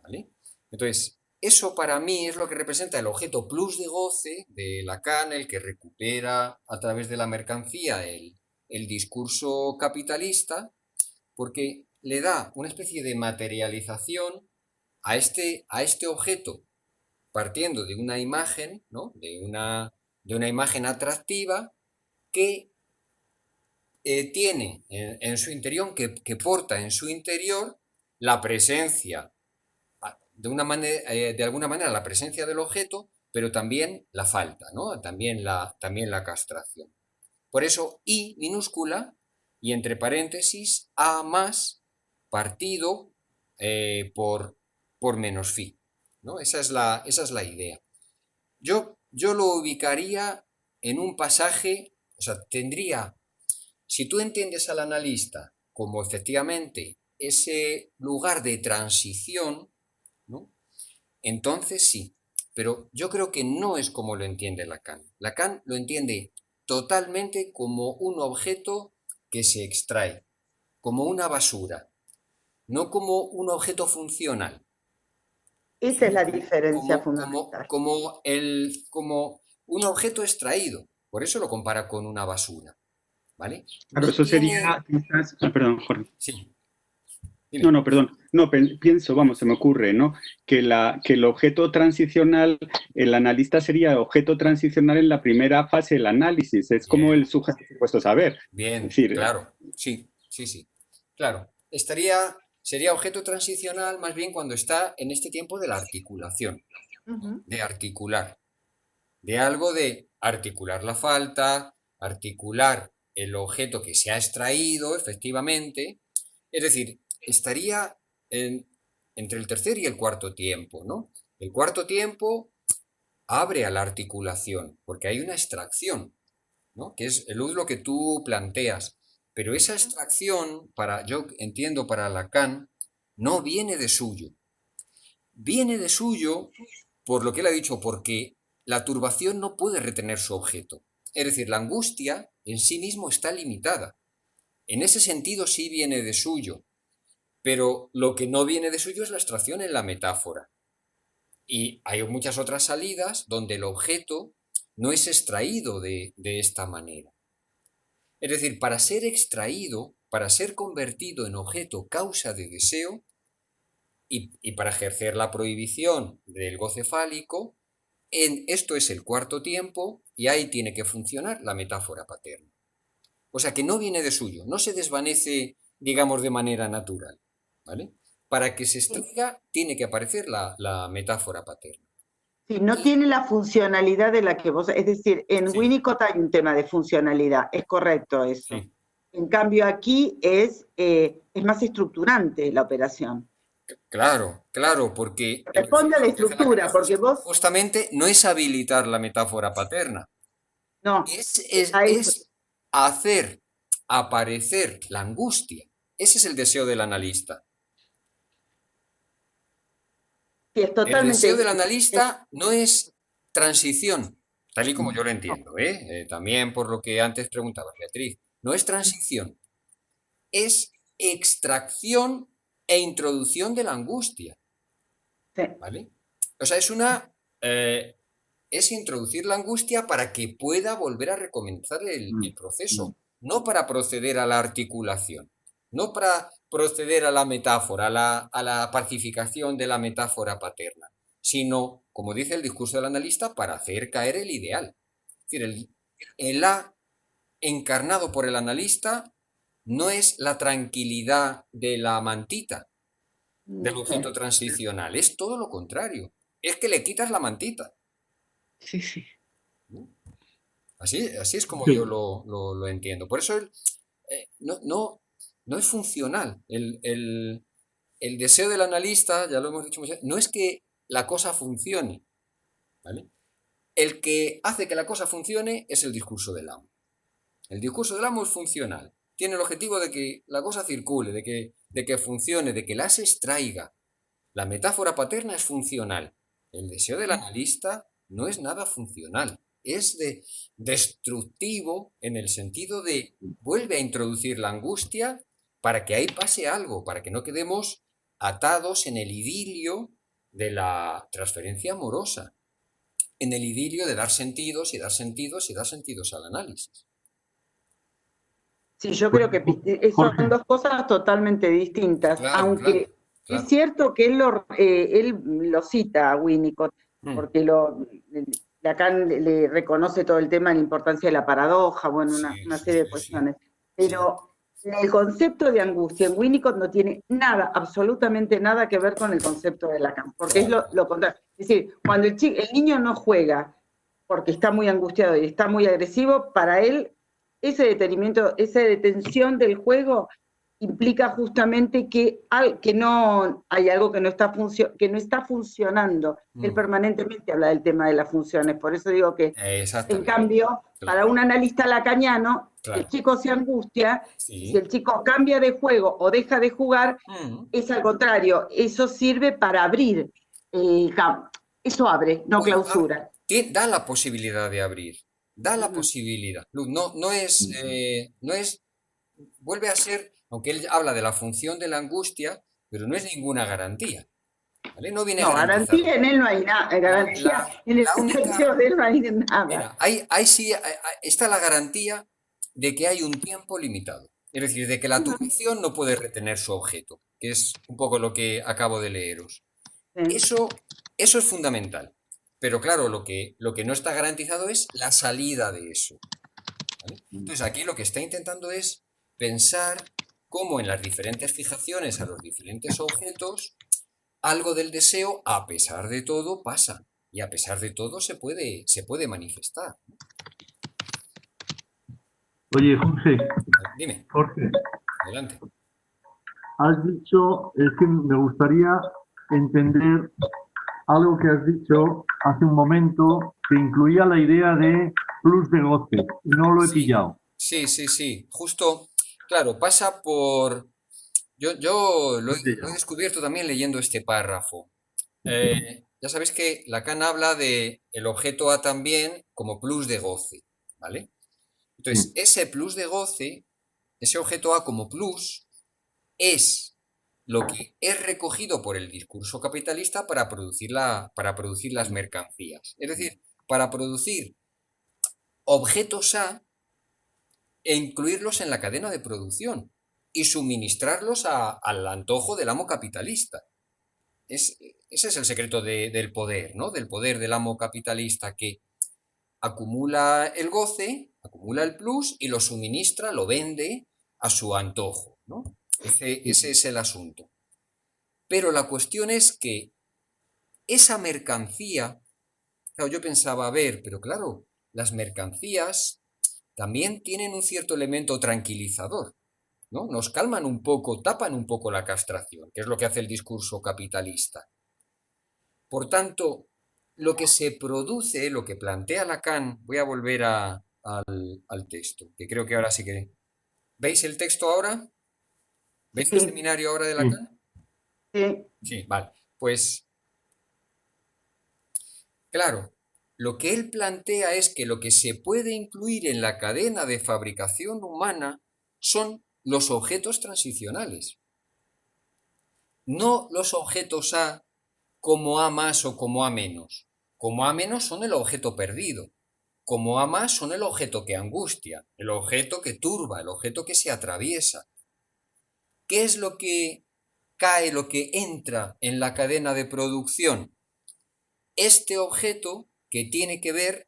¿Vale? Entonces, eso para mí es lo que representa el objeto plus de goce de Lacan, el que recupera a través de la mercancía el discurso capitalista, porque le da una especie de materialización a este objeto partiendo de una imagen, ¿no? de una imagen atractiva que tiene en su interior, que porta en su interior la presencia, de alguna manera la presencia del objeto, pero también la falta, ¿no? También la castración. Por eso I minúscula y entre paréntesis A más partido por menos phi, ¿no? Esa es la idea. Yo lo ubicaría en un pasaje, o sea, si tú entiendes al analista como efectivamente ese lugar de transición, ¿no? Entonces sí, pero yo creo que no es como lo entiende Lacan. Lacan lo entiende totalmente como un objeto que se extrae, como una basura, no como un objeto funcional. Esa es la diferencia fundamental. Como un objeto extraído. Por eso lo compara con una basura. ¿Vale? Claro, No eso tiene... sería quizás... perdón, Jorge. Sí. No, perdón. No, pienso, vamos, se me ocurre, ¿no? Que el objeto transicional, el analista sería objeto transicional en la primera fase del análisis. Es como el sujeto supuesto saber. Bien, es decir, claro. Sí. Claro. Sería objeto transicional más bien cuando está en este tiempo de la articulación. De articular. De algo de articular la falta, articular el objeto que se ha extraído, efectivamente. Es decir, estaría entre el tercer y el cuarto tiempo, ¿no? El cuarto tiempo abre a la articulación, porque hay una extracción, ¿no? Que es lo que tú planteas. Pero esa extracción, yo entiendo para Lacan, no viene de suyo. Viene de suyo, por lo que él ha dicho, porque la turbación no puede retener su objeto. Es decir, la angustia en sí mismo está limitada. En ese sentido sí viene de suyo, pero lo que no viene de suyo es la extracción en la metáfora. Y hay muchas otras salidas donde el objeto no es extraído de esta manera. Es decir, para ser extraído, para ser convertido en objeto causa de deseo y para ejercer la prohibición del goce fálico, esto es el cuarto tiempo y ahí tiene que funcionar la metáfora paterna. O sea que no viene de suyo, no se desvanece, digamos, de manera natural, ¿vale? Para que se extraiga tiene que aparecer la metáfora paterna. Sí, no tiene la funcionalidad de la que vos... Es decir, en Winnicott hay un tema de funcionalidad, es correcto eso. Sí. En cambio aquí es más estructurante la operación. Claro, porque... Responde a la estructura, porque vos... Justamente no es habilitar la metáfora paterna. No. Es hacer aparecer la angustia. Ese es el deseo del analista. Sí, es totalmente... El deseo del analista no es transición, tal y como yo lo entiendo, también por lo que antes preguntaba Beatriz. No es transición, es extracción e introducción de la angustia. Sí. ¿Vale? O sea, es introducir la angustia para que pueda volver a recomenzar el proceso, no para proceder a la articulación, no para proceder a la metáfora, a la pacificación de la metáfora paterna, sino, como dice el discurso del analista, para hacer caer el ideal. Es decir, el A encarnado por el analista no es la tranquilidad de la mantita, del objeto transicional, es todo lo contrario, es que le quitas la mantita. Sí. Así es como yo lo entiendo. Por eso no es funcional. El deseo del analista, ya lo hemos dicho muchas veces, no es que la cosa funcione, ¿vale? El que hace que la cosa funcione es el discurso del amo. El discurso del amo es funcional. Tiene el objetivo de que la cosa circule, de que funcione, de que la se extraiga. La metáfora paterna es funcional. El deseo del analista no es nada funcional. Es destructivo en el sentido de vuelve a introducir la angustia para que ahí pase algo, para que no quedemos atados en el idilio de la transferencia amorosa, en el idilio de dar sentidos y dar sentidos y dar sentidos al análisis. Sí, yo creo que son dos cosas totalmente distintas, aunque es cierto que él lo cita a Winnicott, porque Lacan le reconoce todo el tema de la importancia de la paradoja, bueno, una serie de cuestiones. Pero el concepto de angustia en Winnicott no tiene nada, absolutamente nada que ver con el concepto de Lacan, porque es lo contrario. Es decir, cuando el niño no juega porque está muy angustiado y está muy agresivo, para él ese detenimiento, esa detención del juego implica justamente que no hay algo que no está funcionando. Él permanentemente habla del tema de las funciones, por eso digo que, en cambio, para un analista lacaniano, el chico se angustia, y si el chico cambia de juego o deja de jugar, es al contrario, eso sirve para abrir el campo. Eso abre, no clausura. Da la posibilidad de abrir, da la posibilidad. No es, vuelve a ser, aunque él habla de la función de la angustia, pero no es ninguna garantía. ¿Vale? No viene garantía en él no hay nada, garantía en el concepto de él no hay nada. Mira, ahí sí está la garantía de que hay un tiempo limitado. Es decir, de que la turbición no puede retener su objeto, que es un poco lo que acabo de leeros. Eso es fundamental. Pero claro, lo que no está garantizado es la salida de eso. ¿Vale? Entonces aquí lo que está intentando es pensar cómo en las diferentes fijaciones a los diferentes objetos, algo del deseo, a pesar de todo, pasa. Y a pesar de todo se puede manifestar. Oye, Jorge. Dime. Jorge. Adelante. Has dicho, es que me gustaría entender algo que has dicho hace un momento que incluía la idea de plus de goce. No lo he pillado. Sí. Justo, claro, pasa por... Yo lo he descubierto también leyendo este párrafo. Ya sabéis que Lacan habla de el objeto A también como plus de goce, ¿vale? Entonces, ese plus de goce, ese objeto A como plus, es lo que es recogido por el discurso capitalista para producir las mercancías. Es decir, para producir objetos A e incluirlos en la cadena de producción y suministrarlos al antojo del amo capitalista. Ese es el secreto del poder, ¿no? Del poder del amo capitalista, que acumula el goce, acumula el plus y lo suministra, lo vende a su antojo, ¿no? Ese es el asunto. Pero la cuestión es que esa mercancía, claro, yo pensaba, a ver, pero claro, las mercancías también tienen un cierto elemento tranquilizador, ¿no? Nos calman un poco, tapan un poco la castración, que es lo que hace el discurso capitalista. Por tanto, lo que se produce, lo que plantea Lacan, voy a volver al texto, que creo que ahora sí que... ¿Veis el texto ahora? ¿Veis el seminario ahora de Lacan? Sí, vale. Pues, claro, lo que él plantea es que lo que se puede incluir en la cadena de fabricación humana son los objetos transicionales. No los objetos A como A más o como A menos. Como A menos son el objeto perdido. Como A más son el objeto que angustia, el objeto que turba, el objeto que se atraviesa. ¿Qué es lo que cae, lo que entra en la cadena de producción? Este objeto que tiene que ver,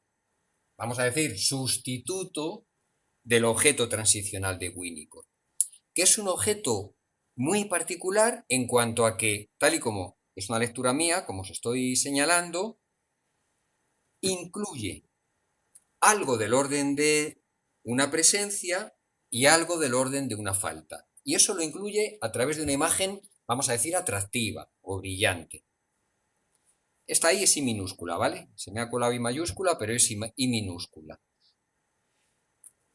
vamos a decir, sustituto del objeto transicional de Winnicott, que es un objeto muy particular en cuanto a que, tal y como es una lectura mía, como os estoy señalando, incluye algo del orden de una presencia y algo del orden de una falta. Y eso lo incluye a través de una imagen, vamos a decir, atractiva o brillante. Esta I es I minúscula, ¿vale? Se me ha colado I mayúscula, pero es I minúscula.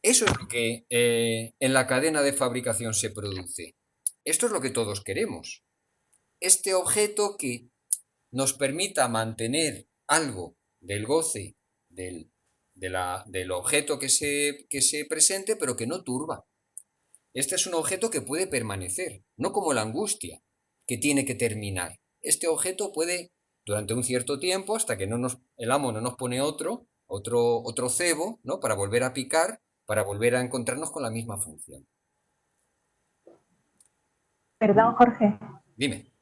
Eso es lo que en la cadena de fabricación se produce. Esto es lo que todos queremos. Este objeto que nos permita mantener algo del goce del objeto que se presente, pero que no turba. Este es un objeto que puede permanecer, no como la angustia, que tiene que terminar. Este objeto puede, durante un cierto tiempo, hasta que el amo no nos pone otro cebo, ¿no? Para volver a picar, para volver a encontrarnos con la misma función. Perdón, Jorge. Dime.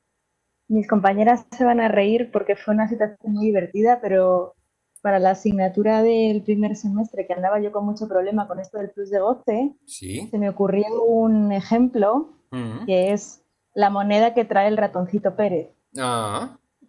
Mis compañeras se van a reír porque fue una situación muy divertida, pero para la asignatura del primer semestre, que andaba yo con mucho problema con esto del plus de goce, ¿sí? Se me ocurrió un ejemplo que es la moneda que trae el ratoncito Pérez.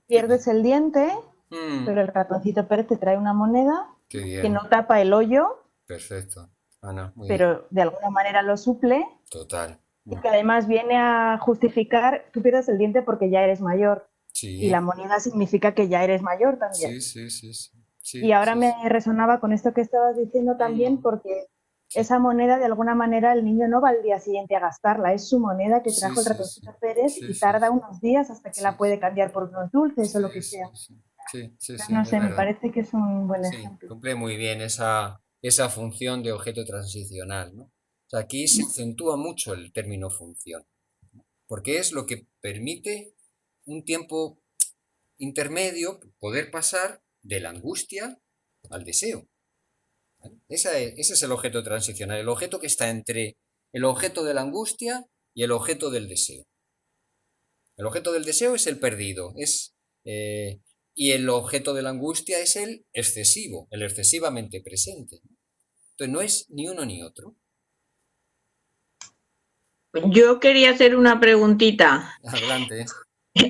Pierdes el diente, pero el ratoncito Pérez te trae una moneda que no tapa el hoyo. Perfecto. Ana, muy pero bien. de alguna manera lo suple. Total. Y que además viene a justificar, tú pierdes el diente porque ya eres mayor. Sí. Y la moneda significa que ya eres mayor también. Sí, y ahora me resonaba con esto que estabas diciendo también, porque esa moneda, de alguna manera, el niño no va al día siguiente a gastarla. Es su moneda que trajo el ratoncito Pérez y tarda unos días hasta que la puede cambiar por unos dulces o lo que sea. No sé, me parece que es un buen ejemplo. Cumple muy bien esa función de objeto transicional, ¿no? O sea, aquí se acentúa mucho el término función, porque es lo que permite un tiempo intermedio poder pasar de la angustia al deseo. ¿Vale? Ese es el objeto transicional, el objeto que está entre el objeto de la angustia y el objeto del deseo. El objeto del deseo es el perdido, y el objeto de la angustia es el excesivo, el excesivamente presente. Entonces no es ni uno ni otro. Yo quería hacer una preguntita. Adelante.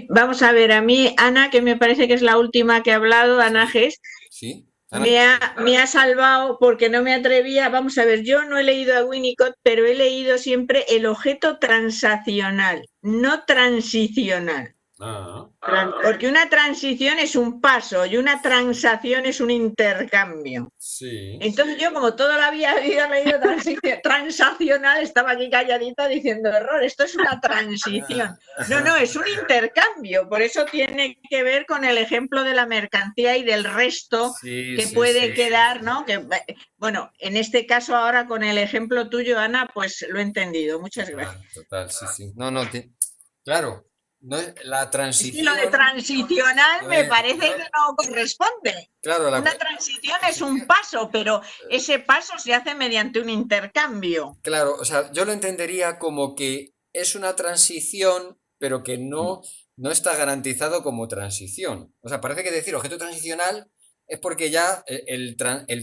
Vamos a ver, a mí, Ana, que me parece que es la última que ha hablado, Ana Gess, sí. Me ha salvado porque no me atrevía. Vamos a ver, yo no he leído a Winnicott, pero he leído siempre el objeto transaccional, no transicional. Porque una transición es un paso y una transacción es un intercambio. Sí. Entonces yo, como toda la vida había leído transaccional, estaba aquí calladita diciendo error, esto es una transición. No, es un intercambio, por eso tiene que ver con el ejemplo de la mercancía y del resto que puede quedar, ¿no? Que, bueno, en este caso ahora con el ejemplo tuyo, Ana, pues lo he entendido. Muchas gracias. Total, sí. Claro. No, la transición... lo de transicional me parece que no corresponde. Claro, una transición es un paso, pero ese paso se hace mediante un intercambio. Claro, o sea, yo lo entendería como que es una transición, pero que no está garantizado como transición. O sea, parece que decir objeto transicional es porque ya el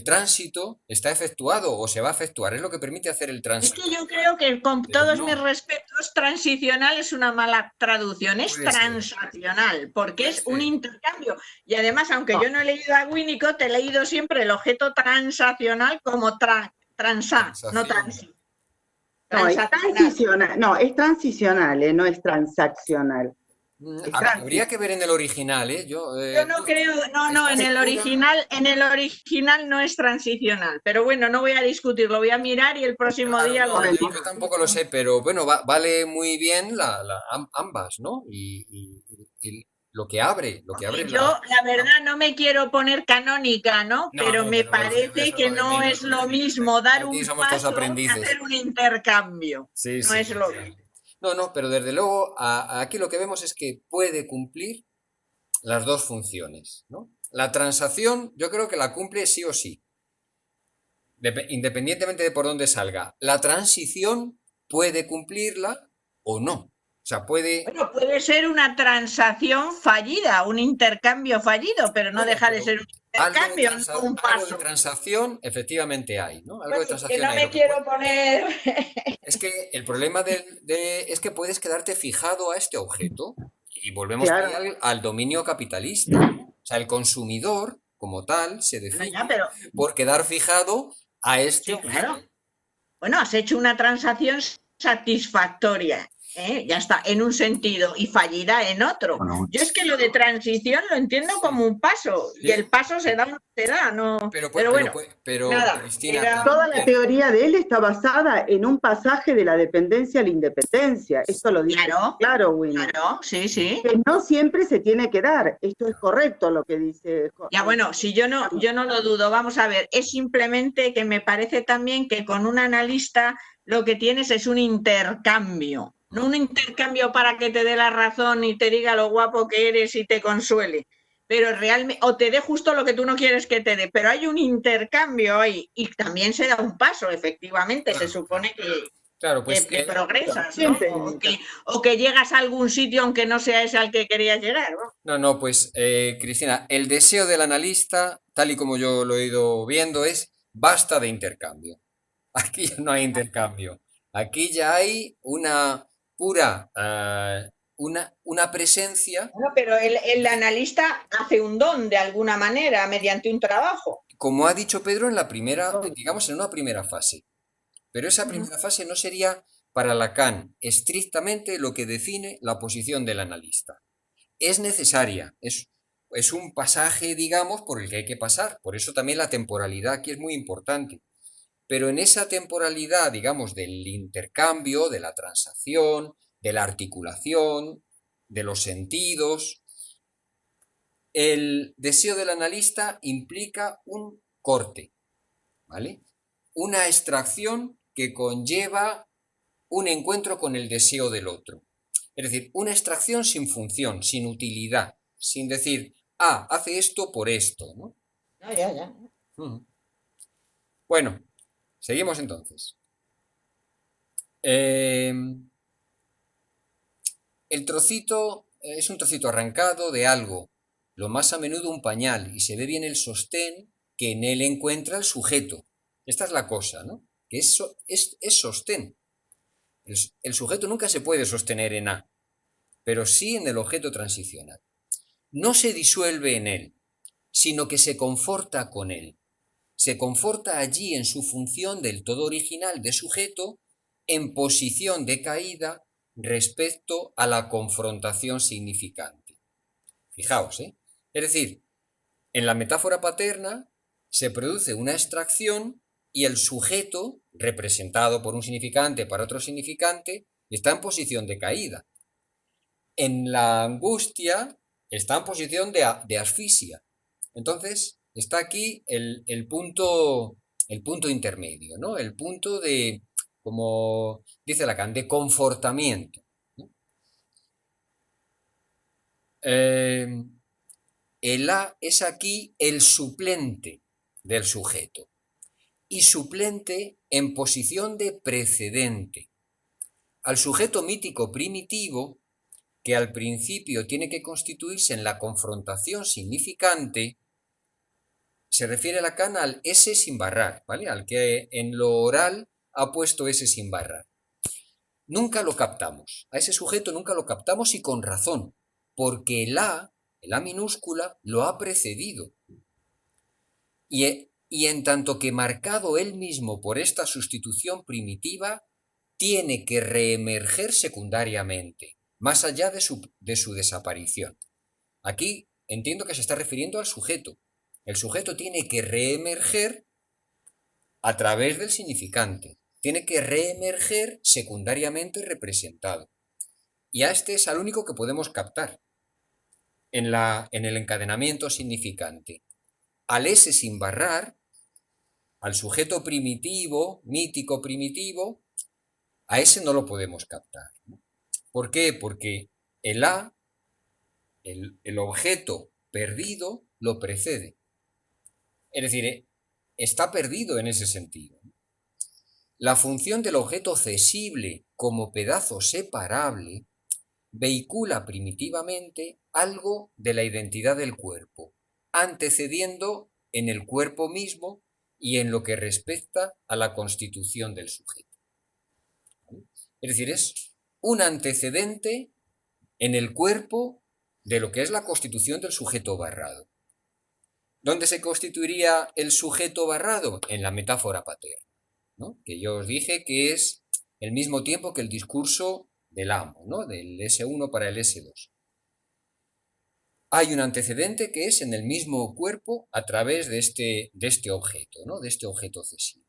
tránsito está efectuado o se va a efectuar, es lo que permite hacer el tránsito. Es que yo creo que, con todos mis respetos, transicional es una mala traducción, es transaccional, porque es un intercambio. Y además, aunque yo no he leído a Winnicott, he leído siempre el objeto transaccional como no transi. No, es transicional, no es transicional, no es transaccional. Habría que ver en el original, ¿eh? Yo no creo, en el original no es transicional, pero bueno, no voy a discutirlo, voy a mirar y el próximo día lo digo. Yo tampoco lo sé, pero bueno, vale muy bien ambas, ¿no? Y lo que abre. Yo, la verdad, no me quiero poner canónica, ¿no? Pero me parece que no es lo mismo dar un paso que hacer un intercambio. No es lo mismo. No, pero desde luego aquí lo que vemos es que puede cumplir las dos funciones, ¿no? La transacción yo creo que la cumple sí o sí, independientemente de por dónde salga. La transición puede cumplirla o no. O sea, puede ser una transacción fallida, un intercambio fallido, pero no deja de ser un intercambio, no un paso. Algo de transacción efectivamente hay, ¿no? Algo de transacción que no me quiero poner... Es que el problema es que puedes quedarte fijado a este objeto y volvemos al dominio capitalista. O sea, el consumidor, como tal, se define por quedar fijado a este objeto. Claro. Bueno, has hecho una transacción satisfactoria. Ya está, en un sentido, y fallida en otro. Bueno, yo es que lo de transición lo entiendo como un paso, y el paso se da, no. Pero nada, Cristina, toda la teoría de él está basada en un pasaje de la dependencia a la independencia. Esto lo dice claro, Winnie. Claro, sí. Que no siempre se tiene que dar. Esto es correcto lo que dice. Ya, bueno, si yo no lo dudo. Vamos a ver, es simplemente que me parece también que con un analista lo que tienes es un intercambio. No un intercambio para que te dé la razón y te diga lo guapo que eres y te consuele, pero realmente, o te dé justo lo que tú no quieres que te dé, pero hay un intercambio ahí y también se da un paso, efectivamente, se supone que progresas, ¿no? o que llegas a algún sitio aunque no sea ese al que querías llegar, ¿no? No, pues, Cristina, el deseo del analista, tal y como yo lo he ido viendo, es basta de intercambio. Aquí no hay intercambio. Aquí ya hay una pura, una presencia... Bueno, pero el analista hace un don de alguna manera, mediante un trabajo. Como ha dicho Pedro en la primera, digamos en una primera fase. Pero esa primera fase no sería para Lacan estrictamente lo que define la posición del analista. Es necesaria, es un pasaje, digamos, por el que hay que pasar. Por eso también la temporalidad aquí es muy importante. Pero en esa temporalidad, digamos, del intercambio, de la transacción, de la articulación, de los sentidos, el deseo del analista implica un corte, ¿vale? Una extracción que conlleva un encuentro con el deseo del otro. Es decir, una extracción sin función, sin utilidad, sin decir, hace esto por esto, ¿no? Ya. Bueno, seguimos entonces. El trocito es un trocito arrancado de algo, lo más a menudo un pañal, y se ve bien el sostén que en él encuentra el sujeto. Esta es la cosa, ¿no? Que es sostén. El sujeto nunca se puede sostener en A, pero sí en el objeto transicional. No se disuelve en él, sino que se conforta con él. Se conforta allí en su función del todo original de sujeto, en posición de caída respecto a la confrontación significante. Fijaos, ¿eh? Es decir, en la metáfora paterna se produce una extracción y el sujeto, representado por un significante para otro significante, está en posición de caída. En la angustia está en posición de asfixia. Entonces, está aquí el punto intermedio, ¿no? El punto de, como dice Lacan, de confortamiento, ¿no? El A es aquí el suplente del sujeto y suplente en posición de precedente. Al sujeto mítico primitivo, que al principio tiene que constituirse en la confrontación significante, se refiere Lacan al S sin barrar, ¿vale? Al que en lo oral ha puesto S sin barrar. Nunca lo captamos, a ese sujeto nunca lo captamos y con razón, porque el A minúscula, lo ha precedido. Y en tanto que marcado él mismo por esta sustitución primitiva, tiene que reemerger secundariamente, más allá de su desaparición. Aquí entiendo que se está refiriendo al sujeto. El sujeto tiene que reemerger a través del significante. Tiene que reemerger secundariamente representado. Y a este es al único que podemos captar en el encadenamiento significante. Al S sin barrar, al sujeto primitivo, mítico primitivo, a ese no lo podemos captar, ¿no? ¿Por qué? Porque el A, el objeto perdido, lo precede. Es decir, está perdido en ese sentido. La función del objeto cesible como pedazo separable vehicula primitivamente algo de la identidad del cuerpo, antecediendo en el cuerpo mismo y en lo que respecta a la constitución del sujeto. Es decir, es un antecedente en el cuerpo de lo que es la constitución del sujeto barrado. ¿Dónde se constituiría el sujeto barrado? En la metáfora paterna, ¿no? Que yo os dije que es el mismo tiempo que el discurso del amo, ¿no? Del S1 para el S2. Hay un antecedente que es en el mismo cuerpo a través de este objeto, ¿no? De este objeto cesivo.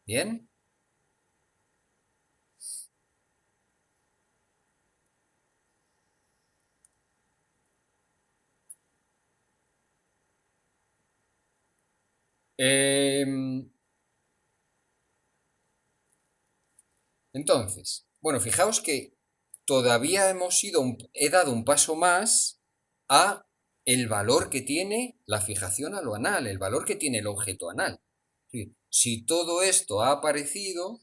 ¿Bien? Entonces, bueno, fijaos que todavía he dado un paso más a el valor que tiene la fijación a lo anal, el valor que tiene el objeto anal. Si todo esto ha aparecido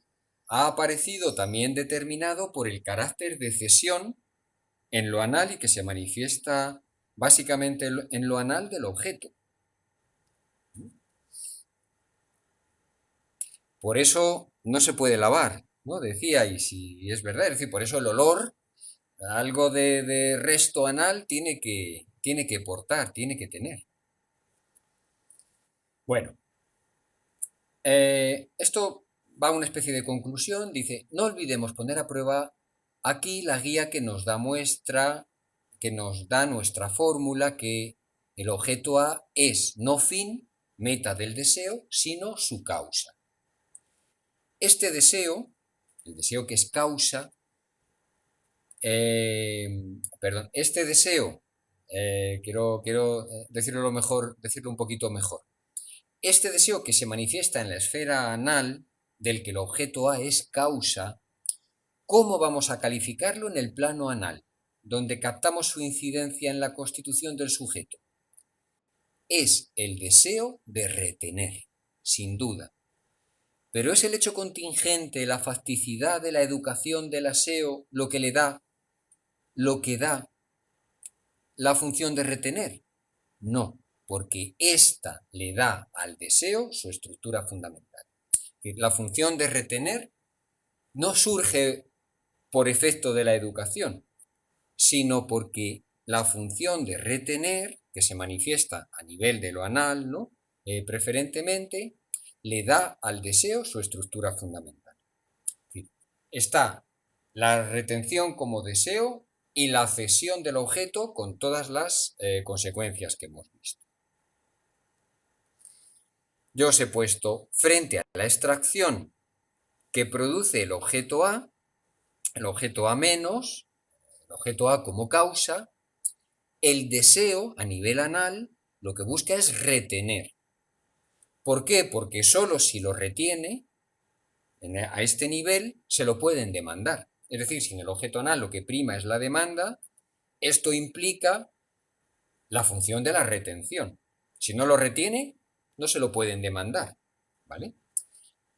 también determinado por el carácter de cesión en lo anal y que se manifiesta básicamente en lo anal del objeto. Por eso no se puede lavar, ¿no? Decía, y si es verdad, es decir, por eso el olor, algo de resto anal tiene que portar, tiene que tener. Bueno, esto va a una especie de conclusión, dice, no olvidemos poner a prueba aquí la guía que nos da nuestra fórmula, que el objeto A es no fin, meta del deseo, sino su causa. Este deseo, el deseo que es causa, este deseo, quiero decirlo un poquito mejor. Este deseo que se manifiesta en la esfera anal, del que el objeto A es causa, ¿cómo vamos a calificarlo en el plano anal, donde captamos su incidencia en la constitución del sujeto? Es el deseo de retener, sin duda. Pero es el hecho contingente, la facticidad de la educación del aseo, lo que da la función de retener. No, porque ésta le da al deseo su estructura fundamental. La función de retener no surge por efecto de la educación, sino porque la función de retener, que se manifiesta a nivel de lo anal, ¿no? Preferentemente, le da al deseo su estructura fundamental. Está la retención como deseo y la cesión del objeto con todas las consecuencias que hemos visto. Yo os he puesto frente a la extracción que produce el objeto A menos, el objeto A como causa, el deseo a nivel anal lo que busca es retener. ¿Por qué? Porque solo si lo retiene, a este nivel, se lo pueden demandar. Es decir, si en el objeto anal lo que prima es la demanda, esto implica la función de la retención. Si no lo retiene, no se lo pueden demandar, ¿vale?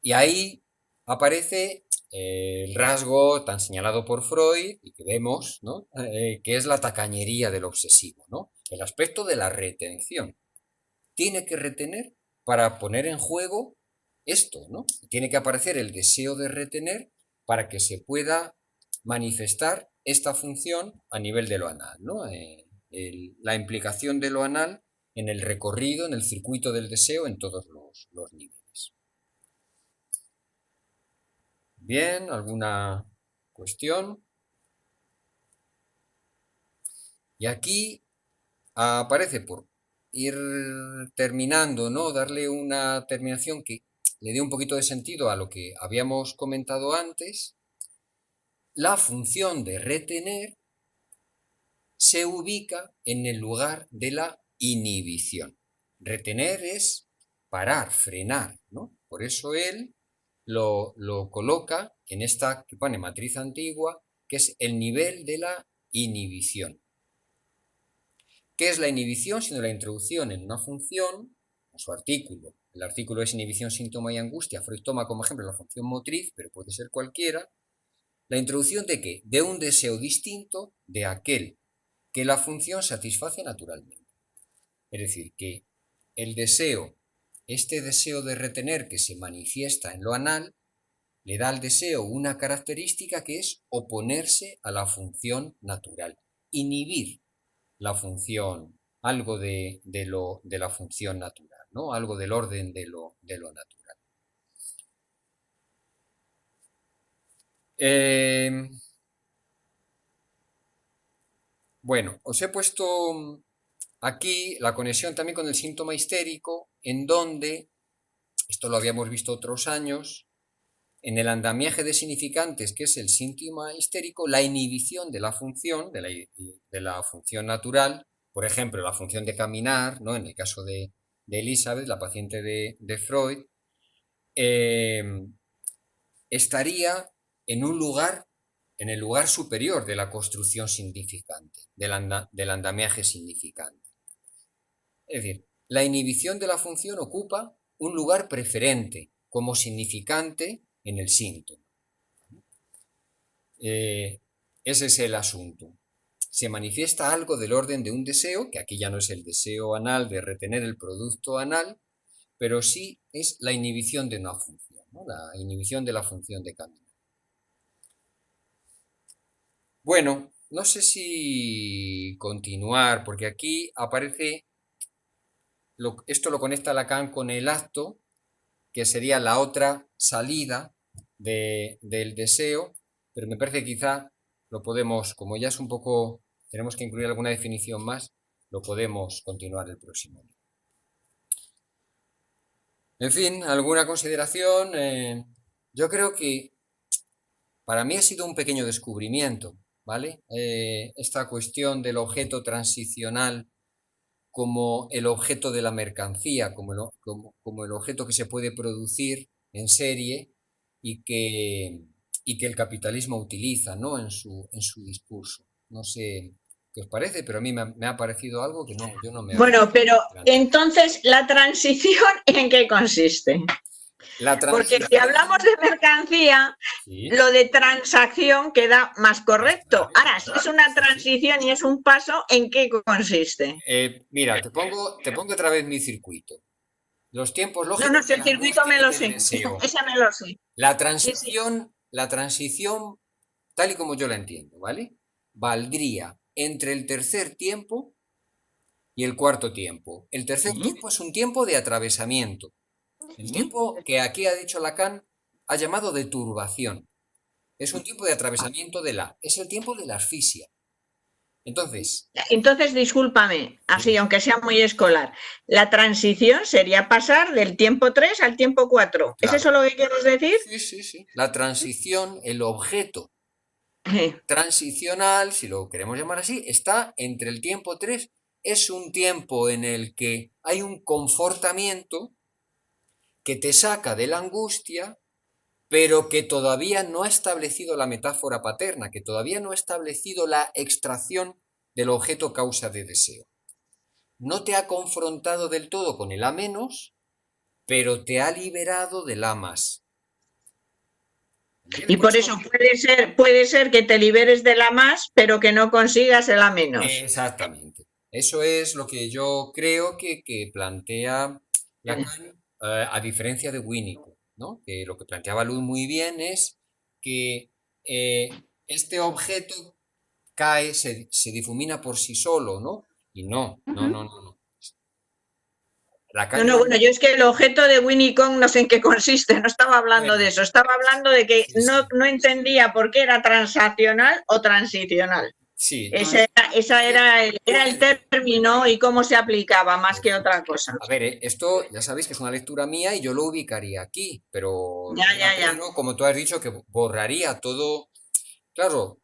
Y ahí aparece el rasgo tan señalado por Freud y que vemos, ¿no? Que es la tacañería del obsesivo, ¿no? El aspecto de la retención. Tiene que retener para poner en juego esto, ¿no? Tiene que aparecer el deseo de retener para que se pueda manifestar esta función a nivel de lo anal, ¿no? La implicación de lo anal en el recorrido, en el circuito del deseo en todos los niveles. Bien, ¿alguna cuestión? Y aquí aparece, por ir terminando, ¿no? Darle una terminación que le dé un poquito de sentido a lo que habíamos comentado antes. La función de retener se ubica en el lugar de la inhibición. Retener es parar, frenar, ¿no? Por eso él lo coloca en esta que pone matriz antigua, que es el nivel de la inhibición. ¿Qué es la inhibición? Sino la introducción en una función, en su artículo. El artículo es inhibición, síntoma y angustia. Freud toma como ejemplo la función motriz, pero puede ser cualquiera. ¿La introducción de qué? De un deseo distinto de aquel que la función satisface naturalmente. Es decir, que el deseo, este deseo de retener que se manifiesta en lo anal, le da al deseo una característica que es oponerse a la función natural, inhibir la función, algo de la función natural, ¿no? Algo del orden de lo natural. Bueno, os he puesto aquí la conexión también con el síntoma histérico, en donde, esto lo habíamos visto otros años, en el andamiaje de significantes, que es el síntoma histérico, la inhibición de la función, de la función natural, por ejemplo, la función de caminar, ¿no? En el caso de Elizabeth, la paciente de Freud, estaría en el lugar superior de la construcción significante, del andamiaje significante. Es decir, la inhibición de la función ocupa un lugar preferente como significante en el síntoma. Ese es el asunto. Se manifiesta algo del orden de un deseo, que aquí ya no es el deseo anal de retener el producto anal, pero sí es la inhibición de una función, ¿no? La inhibición de la función de caminar. Bueno, no sé si continuar, porque aquí aparece, esto lo conecta Lacan con el acto, que sería la otra salida del deseo, pero me parece que quizá lo podemos, como ya es un poco, tenemos que incluir alguna definición más, lo podemos continuar el próximo día. En fin, ¿alguna consideración? Yo creo que para mí ha sido un pequeño descubrimiento, ¿vale? Esta cuestión del objeto transicional como el objeto de la mercancía, como el objeto que se puede producir en serie y que el capitalismo utiliza, ¿no?, en su discurso. No sé qué os parece, pero a mí me ha parecido algo que yo no me... Bueno, pero entonces, ¿la transición en qué consiste? Porque si hablamos de mercancía, ¿sí?, lo de transacción queda más correcto. Ahora, si es una transición y es un paso, ¿en qué consiste? Mira, te pongo otra vez mi circuito. Los tiempos lógicos... No, si el circuito me lo sé. Esa me lo sé. La transición, tal y como yo la entiendo, ¿vale?, valdría entre el tercer tiempo y el cuarto tiempo. El tercer tiempo es un tiempo de atravesamiento. El tiempo que aquí ha dicho Lacan ha llamado de turbación. Es un tiempo de atravesamiento es el tiempo de la asfixia. Entonces, discúlpame, así, aunque sea muy escolar, la transición sería pasar del tiempo 3 al tiempo 4. Claro. ¿Es eso lo que quieres decir? Sí. La transición, el objeto transicional, si lo queremos llamar así, está entre el tiempo 3. Es un tiempo en el que hay un confortamiento que te saca de la angustia, pero que todavía no ha establecido la metáfora paterna, que todavía no ha establecido la extracción del objeto causa de deseo. No te ha confrontado del todo con el A menos, pero te ha liberado del A más. Y por eso puede ser que te liberes del A más, pero que no consigas el A menos. Exactamente. Eso es lo que yo creo que plantea Lacan, a diferencia de Winnicott, ¿no? Que lo que planteaba Luz muy bien es que este objeto cae, se difumina por sí solo, ¿no? Y no. Lacan... No, bueno, yo es que el objeto de Winnicott no sé en qué consiste, no estaba hablando de eso, estaba hablando de que no entendía por qué era transaccional o transicional. Sí. Ese era el término y cómo se aplicaba más que otra cosa. A ver, esto ya sabéis que es una lectura mía y yo lo ubicaría aquí, pero ya. Como tú has dicho, que borraría todo. Claro,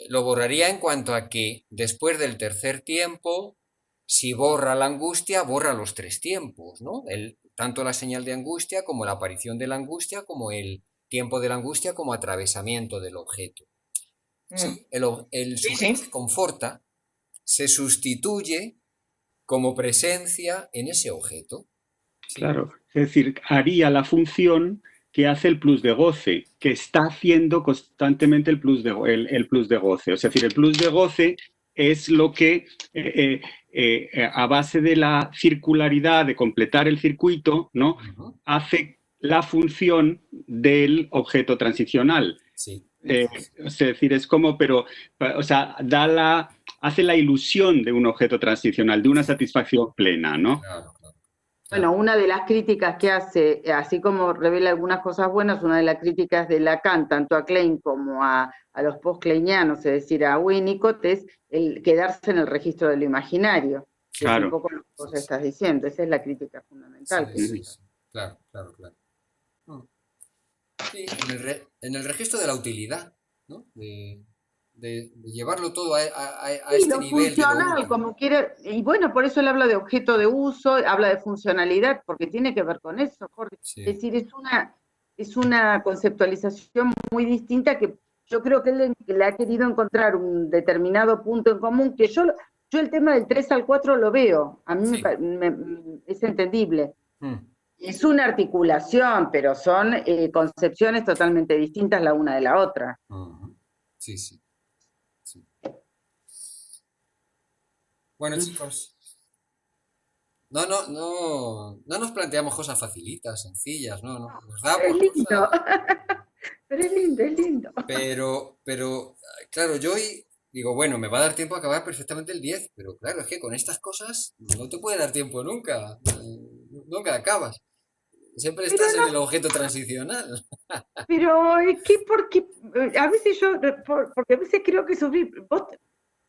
lo borraría en cuanto a que después del tercer tiempo, si borra la angustia, borra los tres tiempos, ¿no? Tanto la señal de angustia como la aparición de la angustia, como el tiempo de la angustia como atravesamiento del objeto. Sí, el sujeto se conforta, se sustituye como presencia en ese objeto. ¿Sí? Claro, es decir, haría la función que hace el plus de goce, que está haciendo constantemente el plus de goce. Es decir, el plus de goce es lo que, a base de la circularidad, de completar el circuito, ¿no?, hace la función del objeto transicional. Sí. Es decir, es como, hace la ilusión de un objeto transicional, de una satisfacción plena, ¿no? Claro. Bueno, una de las críticas que hace, así como revela algunas cosas buenas, una de las críticas de Lacan, tanto a Klein como a los post-kleinianos, es decir, a Winnicott, es el quedarse en el registro de lo imaginario. Claro. Es un poco lo que vos estás diciendo, esa es la crítica fundamental. Sí. Claro. Sí, en el registro de la utilidad, ¿no? De llevarlo todo a este nivel. Funcional, como quiere, y bueno, por eso él habla de objeto de uso, habla de funcionalidad, porque tiene que ver con eso, Jorge. Sí. Es decir, es una conceptualización muy distinta que yo creo que él le ha querido encontrar un determinado punto en común, que yo el tema del 3 al 4 lo veo, a mí es entendible. Es una articulación, pero son concepciones totalmente distintas la una de la otra. Sí. Bueno, chicos, no nos planteamos cosas facilitas, sencillas, no, nos da por lindo. Pero es lindo. Pero, claro, yo hoy digo, bueno, me va a dar tiempo a acabar perfectamente el 10, pero claro, es que con estas cosas no te puede dar tiempo nunca acabas. Siempre estás en el objeto transicional. Pero es que porque a veces porque a veces creo que sufrir.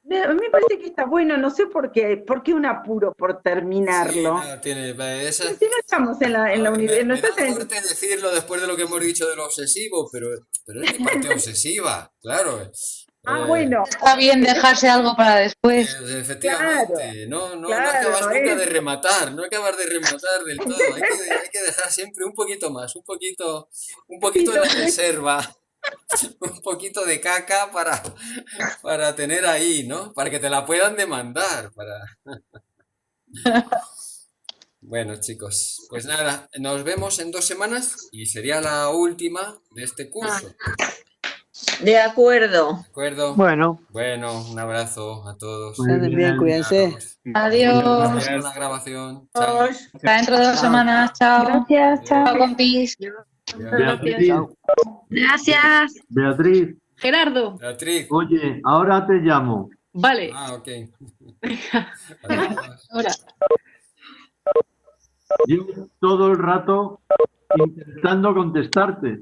A mí me parece que está bueno, no sé por qué un apuro por terminarlo. Sí, no, tiene esa... Si no estamos en la universidad. Me da fuerte decirlo después de lo que hemos dicho de lo obsesivo, pero es mi parte obsesiva, claro. Bueno. Está bien dejarse algo para después. Efectivamente, claro, no acabas nunca de rematar, no acabas de rematar del todo. Hay que dejar siempre un poquito más, un poquito en la reserva. Un poquito de caca para tener ahí, ¿no? Para que te la puedan demandar. Bueno, chicos, pues nada, nos vemos en 2 semanas y sería la última de este curso. De acuerdo. Bueno, un abrazo a todos. Bien, cuídense. Adiós. La grabación. Chao. Hasta dentro de 2 semanas. Chao. Gracias, chao. Chao, compis. Beatriz. Gracias. Beatriz. Gerardo. Beatriz. Oye, ahora te llamo. Vale. Ok. Ahora. Llevo todo el rato intentando contestarte.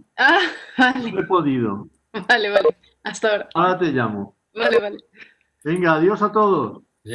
Vale. No he podido. Vale. Hasta ahora. Ahora te llamo. Vale. Venga, adiós a todos.